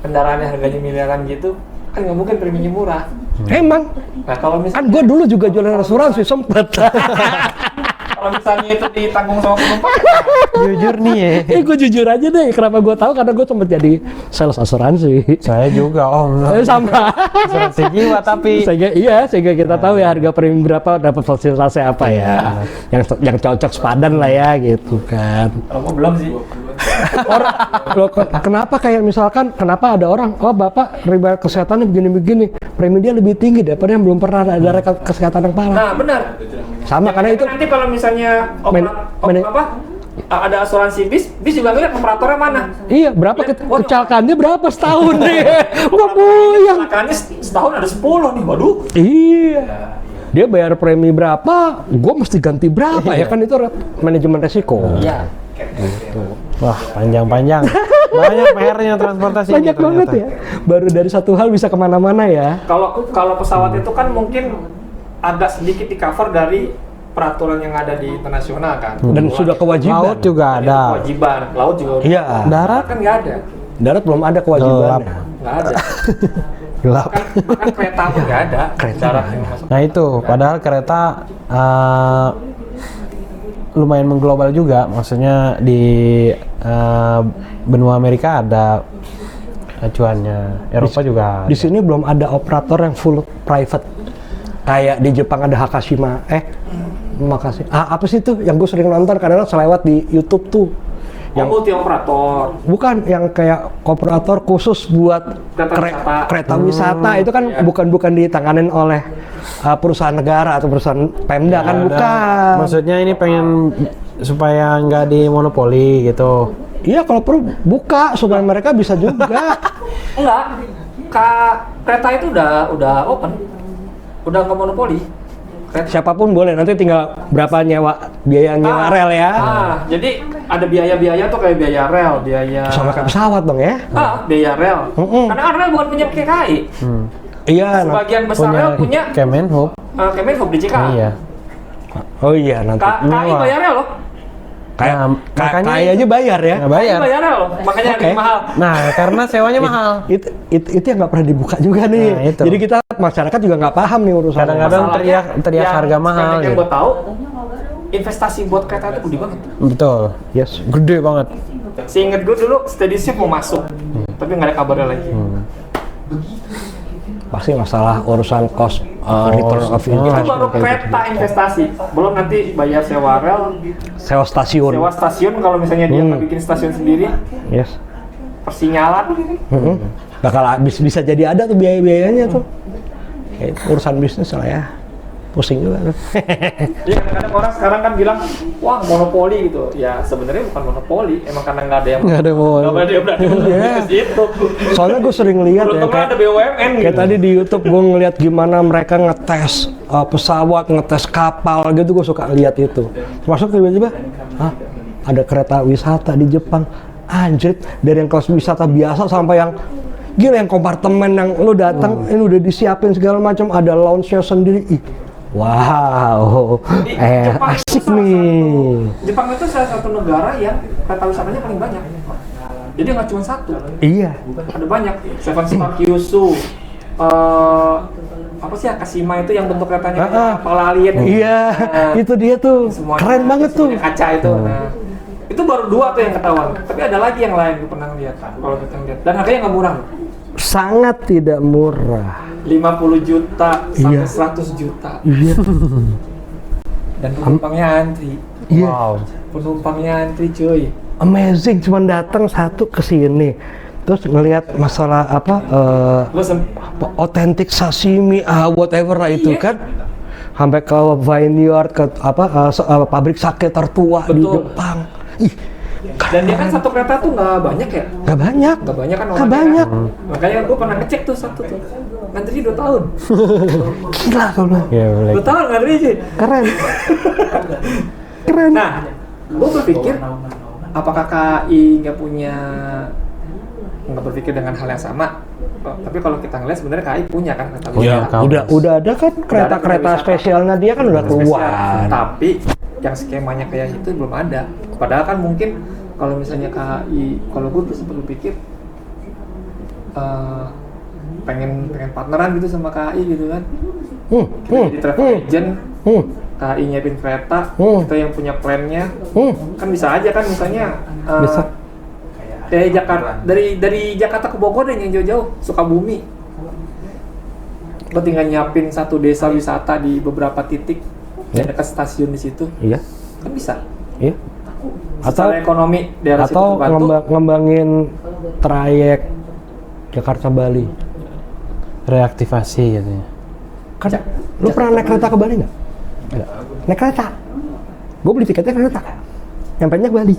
kendaraannya harganya miliaran gitu, kan nggak mungkin preminya murah. Emang Nah kalau kan misalnya gue dulu juga jualan asuransi sempet. kalau misalnya itu ditanggung sama penumpang, Jujur nih ya. Gue jujur aja deh, kenapa gue tahu karena gue sempet jadi sales asuransi. Saya juga om. Sama. Asuransi jiwa tapi. Sehingga kita tahu ya harga premi berapa, dapat fasilitasnya apa ya, yang cocok sepadan lah ya gitu kan. kalau gua belum sih. Loh, kenapa kayak misalkan kenapa ada orang, oh bapak riba kesehatannya begini-begini, premi dia lebih tinggi daripada yang belum pernah ada rekam kesehatan yang parah. Nah benar. Sama karena itu Nanti kalau misalnya ada asuransi bis juga ngeliat operatornya mana. iya berapa kecelakaannya berapa setahun nih. Gua puyeng. Makanya setahun ada 10 nih, waduh. Iya. Dia bayar premi berapa, gue mesti ganti berapa ya kan itu manajemen resiko. Iya. Wah, panjang-panjang. Banyak PR-nya transportasi. ini Banyak banget ternyata. ya. Baru dari satu hal bisa kemana-mana ya. Kalau pesawat itu kan mungkin agak sedikit di cover dari peraturan yang ada di internasional kan. Dan sudah kewajiban. Laut juga Itu ada. kewajiban, laut juga. Iya. Darat kan nggak ada, Darat belum ada kewajiban. nggak ada. gelap. Bahkan kereta pun nggak ada. Darat yang masuk. Nah itu, padahal kereta lumayan mengglobal juga. Maksudnya di benua Amerika ada acuannya, Eropa juga ada. Di sini belum ada operator yang full private. Kayak di Jepang ada Hakashima. Makasih. Apa sih itu yang gue sering nonton kadang-kadang selewat di YouTube tuh. Yang multi operator. Bukan yang kayak operator khusus buat kereta wisata itu kan Iya. bukan ditanganin oleh perusahaan negara atau perusahaan Pemda kan Ada. bukan. Maksudnya ini pengen supaya nggak dimonopoli gitu. Iya kalau perlu buka supaya mereka bisa juga. Enggak. Kereta itu udah open. Udah nggak monopoli. Kereta. Siapapun boleh nanti tinggal berapa biaya nyewa rel ya. Jadi ada biaya-biaya tuh kayak biaya rel, biaya Sama kayak pesawat dong ya. biaya rel. Karena rel bukan punya KKI. Iya. Sebagian besar rel punya Kemenhub. Kemenhub di CKI. Iya. Oh iya nanti. KKI bayar rel loh. Kayak makanya kayak aja bayar ya. nggak bayar. Bayarnya loh, makanya Oke. lebih mahal. Nah, karena sewanya mahal. Itu yang nggak pernah dibuka juga nih. Nah, itu. Jadi kita masyarakat juga nggak paham nih urusan. Kadang-kadang Masalahnya, teriak yang harga mahal sependek yang gitu. gue tahu, investasi buat kereta itu gede banget. Betul. Yes. Gede banget. Seinget gue dulu SteadyShip mau masuk, tapi nggak ada kabarnya lagi. Pasti masalah urusan cost return of Itu investment. baru kayak gitu. kereta investasi, belum nanti bayar sewa rel, Sewa stasiun. sewa stasiun kalau misalnya dia nggak bikin stasiun sendiri, Yes. persinyalan. Bakal bisa jadi ada tuh biaya-biayanya tuh. Kayak urusan bisnis lah ya. Pusing juga tuh. Jadi kadang-kadang orang sekarang kan bilang, wah monopoli gitu. Ya sebenarnya bukan monopoli, emang karena nggak ada yang Nggak ada mau. nggak ada yang berani bisnis itu. Soalnya gue sering lihat ya Untungnya ada kayak, BUMN gitu. kayak tadi di YouTube gue ngeliat gimana mereka ngetes pesawat, ngetes kapal gitu, gue suka lihat itu. Termasuk tiba-tiba, ada kereta wisata di Jepang. Anjir, dari yang kelas wisata biasa sampai yang gila yang kompartemen yang lu datang ini udah disiapin segala macam, ada lounge-nya sendiri. Ih, wow, Jadi, Jepang itu asik salah nih. Jepang itu salah satu negara yang kereta wisatanya paling banyak. Jadi nggak cuma satu, Iya, ada banyak. Seven Star Kyushu, apa sih Akashima itu yang bentuk keretanya kayak kapal alien. iya, Nah, itu dia tuh, semuanya- keren banget tuh. semuanya kaca itu. Nah, itu baru 2 tuh yang ketahuan. Tapi ada lagi yang lain gue pernah lihat. Kalau kita lihat, dan harganya nggak murah loh. Sangat tidak murah. 50 juta sampai Iya. 100 juta. Iya, Dan penumpangnya antri. iya. Wow. Penumpangnya antri cuy. Amazing, cuman datang satu ke sini. Terus ngelihat masalah apa Gue otentik sashimi whatever lah itu Iya. kan. Sampai ke vineyard ke pabrik sake tertua di Betul. Jepang. Ih, dan dia kan satu kereta tuh nggak banyak ya. nggak banyak. Nggak banyak kan Nggak orangnya banyak. kan. Makanya gue pernah ngecek tuh satu tuh. Ngantri 2 tahun. Gila kalau Ya, boleh. 2 tahun ngantri sih. keren. Keren. Nah, gue berpikir apakah KAI nggak berpikir dengan hal yang sama? Tapi kalau kita ngeliat sebenarnya KAI punya kan kereta Iya, wisata. tahu. udah ada kan kereta-kereta wisata. spesialnya dia kan udah Spesial. keluar. Tapi yang skemanya kayak itu belum ada. Padahal kan mungkin kalau misalnya KAI, kalau gue tuh sempat berpikir pengen partneran gitu sama KAI gitu kan. Kita jadi travel agent, KAI nyiapin kereta, kita yang punya plannya, kan bisa aja kan misalnya Bisa. dari Jakarta dari Jakarta ke Bogor deh yang jauh-jauh, Sukabumi. Lo tinggal nyiapin satu desa wisata di beberapa titik Ya. dekat stasiun di situ, Iya, kan bisa. iya. Secara ekonomi daerah situ Atau terbantu. ngembangin trayek Jakarta Bali. Reaktivasi katanya. Kan lu pernah naik kereta ke Bali nggak? Nggak. Naik kereta. Gue beli tiketnya kereta. Nyampainya ke Bali.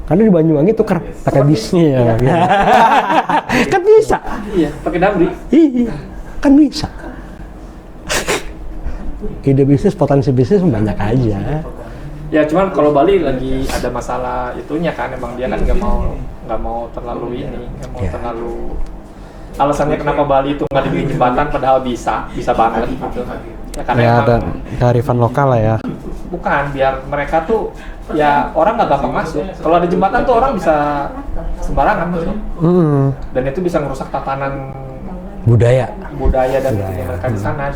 Karena di Banyuwangi tuker pakai bis. Iya, gitu. Kan bisa. Iya, pakai damri. Iya, kan bisa. Ide bisnis, potensi bisnis banyak aja. Ya cuman kalau Bali lagi ada masalah itunya kan, emang dia kan nggak mau terlalu nggak mau Ya. terlalu. Alasannya kenapa Bali itu nggak dibikin jembatan, padahal bisa banget gitu. Ya karena Ya, emang ada kearifan lokal lah ya. bukan biar mereka tuh ya orang nggak gampang masuk. Kalau ada jembatan tuh orang bisa sembarangan masuk. Dan itu bisa merusak tatanan Budaya. budaya dan mereka di sana.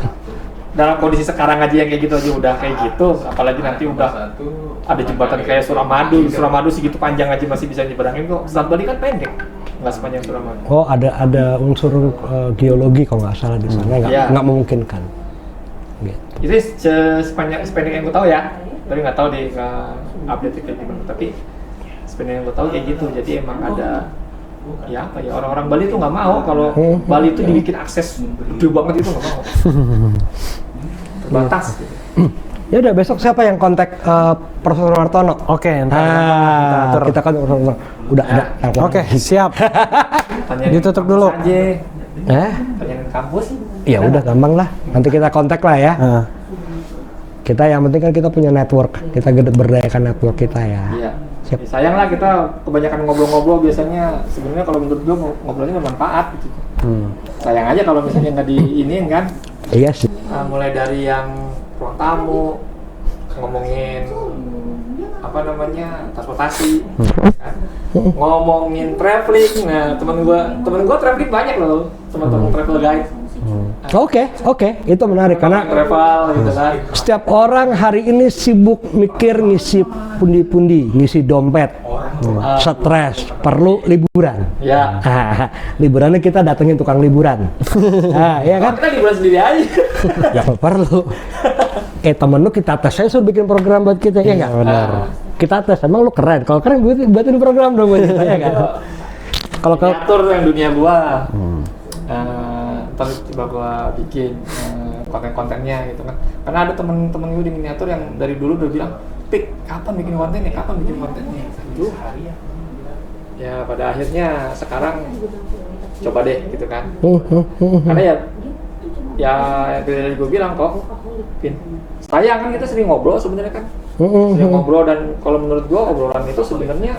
Dalam kondisi sekarang aja yang kayak gitu aja udah kayak gitu, apalagi nanti udah ada jembatan kayak Suramadu segitu panjang aja masih bisa nyeberangin kok. Selat Bali kan pendek, nggak sepanjang Suramadu. Oh, ada unsur geologi kalau nggak salah di sana, Iya. nggak memungkinkan. Gitu. Itu sependek yang gue tahu ya, tapi nggak tahu di update kayak gimana. Tapi sependek yang gue tahu kayak gitu, jadi emang ada ya apa ya, orang-orang Bali tuh nggak mau kalau Bali itu dibikin akses gede banget, itu nggak mau. Terbatas. Ya udah, besok siapa yang kontak Profesor Martono? Oke, ntar Kita kan udah ada. Oke, siap. Tanyain Ditutup kampus dulu. aja. Eh? Tanyain kampus. Ya udah, gampang lah. Nanti kita kontak lah ya. Nah, Kita yang penting kan kita punya network. Kita berdayakan network kita ya. Iya. Siap. Ya, sayang lah kita kebanyakan ngobrol-ngobrol, biasanya sebenarnya kalau menurut gue ngobrolnya bermanfaat gitu. Sayang aja kalau misalnya nggak diiniin kan. Iya sih. Mulai dari yang ruang tamu, ngomongin apa namanya transportasi, kan? Ngomongin traveling. Nah temen gua traveling banyak loh, teman-teman travel guide. Oke, itu menarik karena Travel gitu kan. setiap orang hari ini sibuk mikir ngisi pundi-pundi, ngisi dompet, stres, perlu liburan. Ya. Liburannya kita datengin tukang liburan. Iya kan? Kita liburan sendiri aja. Ya nggak perlu. Temen lu kita tes, saya suruh bikin program buat kita, ya nggak? Benar. Kita tes, emang lu keren. Kalau keren buatin program dong buat kita, ya kan? Kalau Miniatur yang dunia gua. Ntar coba gua bikin konten-kontennya gitu kan. Karena ada temen-temen gua di miniatur yang dari dulu udah bilang, "Pik, kapan bikin kontennya? Kapan bikin kontennya?" Aduh. Ya pada akhirnya sekarang coba deh gitu kan. Karena ya yang dari gue bilang kok, Pin, sayang kan kita sering ngobrol sebenarnya kan. Sering ngobrol dan kalau menurut gue obrolan itu sebenarnya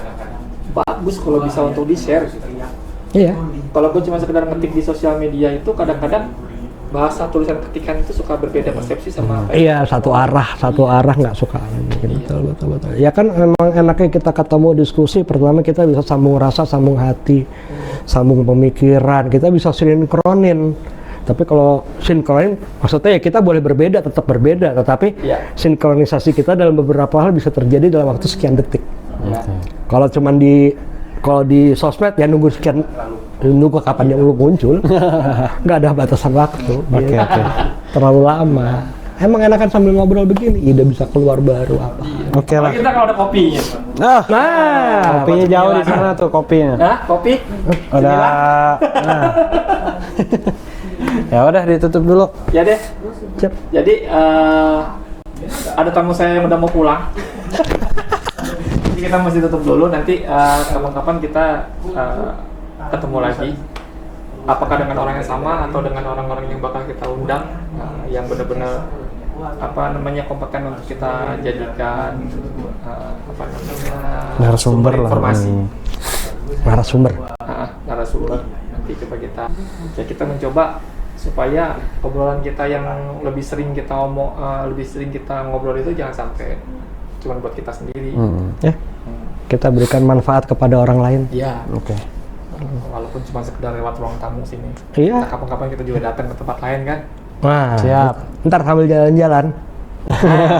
bagus kalau bisa untuk di-share gitu. Iya. Kalau gue cuma sekedar ngetik di sosial media itu kadang-kadang bahasa tulisan ketikan itu suka berbeda persepsi sama apa Iya, satu arah nggak suka. Betul. Ya kan emang enaknya kita ketemu diskusi, pertama kita bisa sambung rasa, sambung hati, sambung pemikiran, kita bisa sinkronin. Tapi kalau sinkronin, maksudnya ya kita boleh berbeda, tetap berbeda, tetapi sinkronisasi kita dalam beberapa hal bisa terjadi dalam waktu sekian detik. Kalau cuman kalau di sosmed ya nunggu kapan yang lu muncul, nggak ada batasan waktu. Oke. Terlalu lama. Emang enakan sambil ngobrol begini, ide bisa keluar baru apa. Oke lah. kita kalau ada kopinya. Nah, Kopinya jauh di sana tuh kopinya. Nah, kopi. Udah. Nah. Ya udah ditutup dulu. Ya deh. Siap. Jadi ada tamu saya yang udah mau pulang. Jadi kita mesti tutup dulu. Nanti kapan-kapan kita ketemu lagi. Apakah dengan orang yang sama atau dengan orang-orang yang bakal kita undang yang benar-benar kompeten untuk kita jadikan Narasumber lah. informasi. Narasumber. Narasumber. Nanti coba kita mencoba supaya obrolan kita yang lebih sering kita ngobrol itu jangan sampai cuma buat kita sendiri. Ya. Kita berikan manfaat kepada orang lain. Iya. Oke. Walaupun cuma sekedar lewat ruang tamu sini. Iya. Nah, kapan-kapan kita juga datang ke tempat lain kan. Wah, Siap. Ntar sambil jalan-jalan.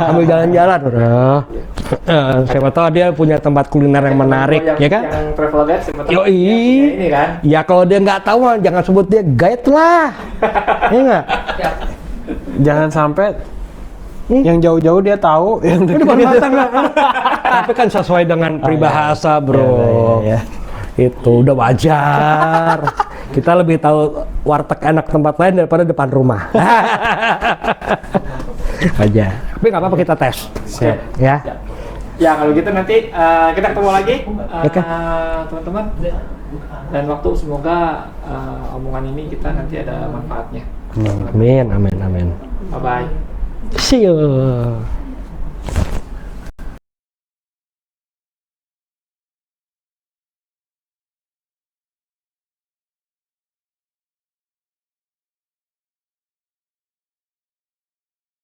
Sambil jalan-jalan, bro. Siapa tahu dia punya tempat kuliner yang menarik, ya kan? Yang travel guide siapa tahu Yoi. ini kan. Ya kalau dia nggak tahu, jangan sebut dia guide lah. Iya nggak? Jangan sampai yang jauh-jauh dia tahu, yang Ini depan mata nggak? Tapi kan sesuai dengan peribahasa, bro. Iya. Itu udah wajar. Kita lebih tahu warteg enak tempat lain daripada depan rumah. Aja. Tapi nggak apa-apa kita tes. Siap. Ya. Ya kalau gitu nanti kita ketemu lagi Oke. teman-teman. Dan waktu semoga omongan ini kita nanti ada manfaatnya. Amin. Bye bye. See you.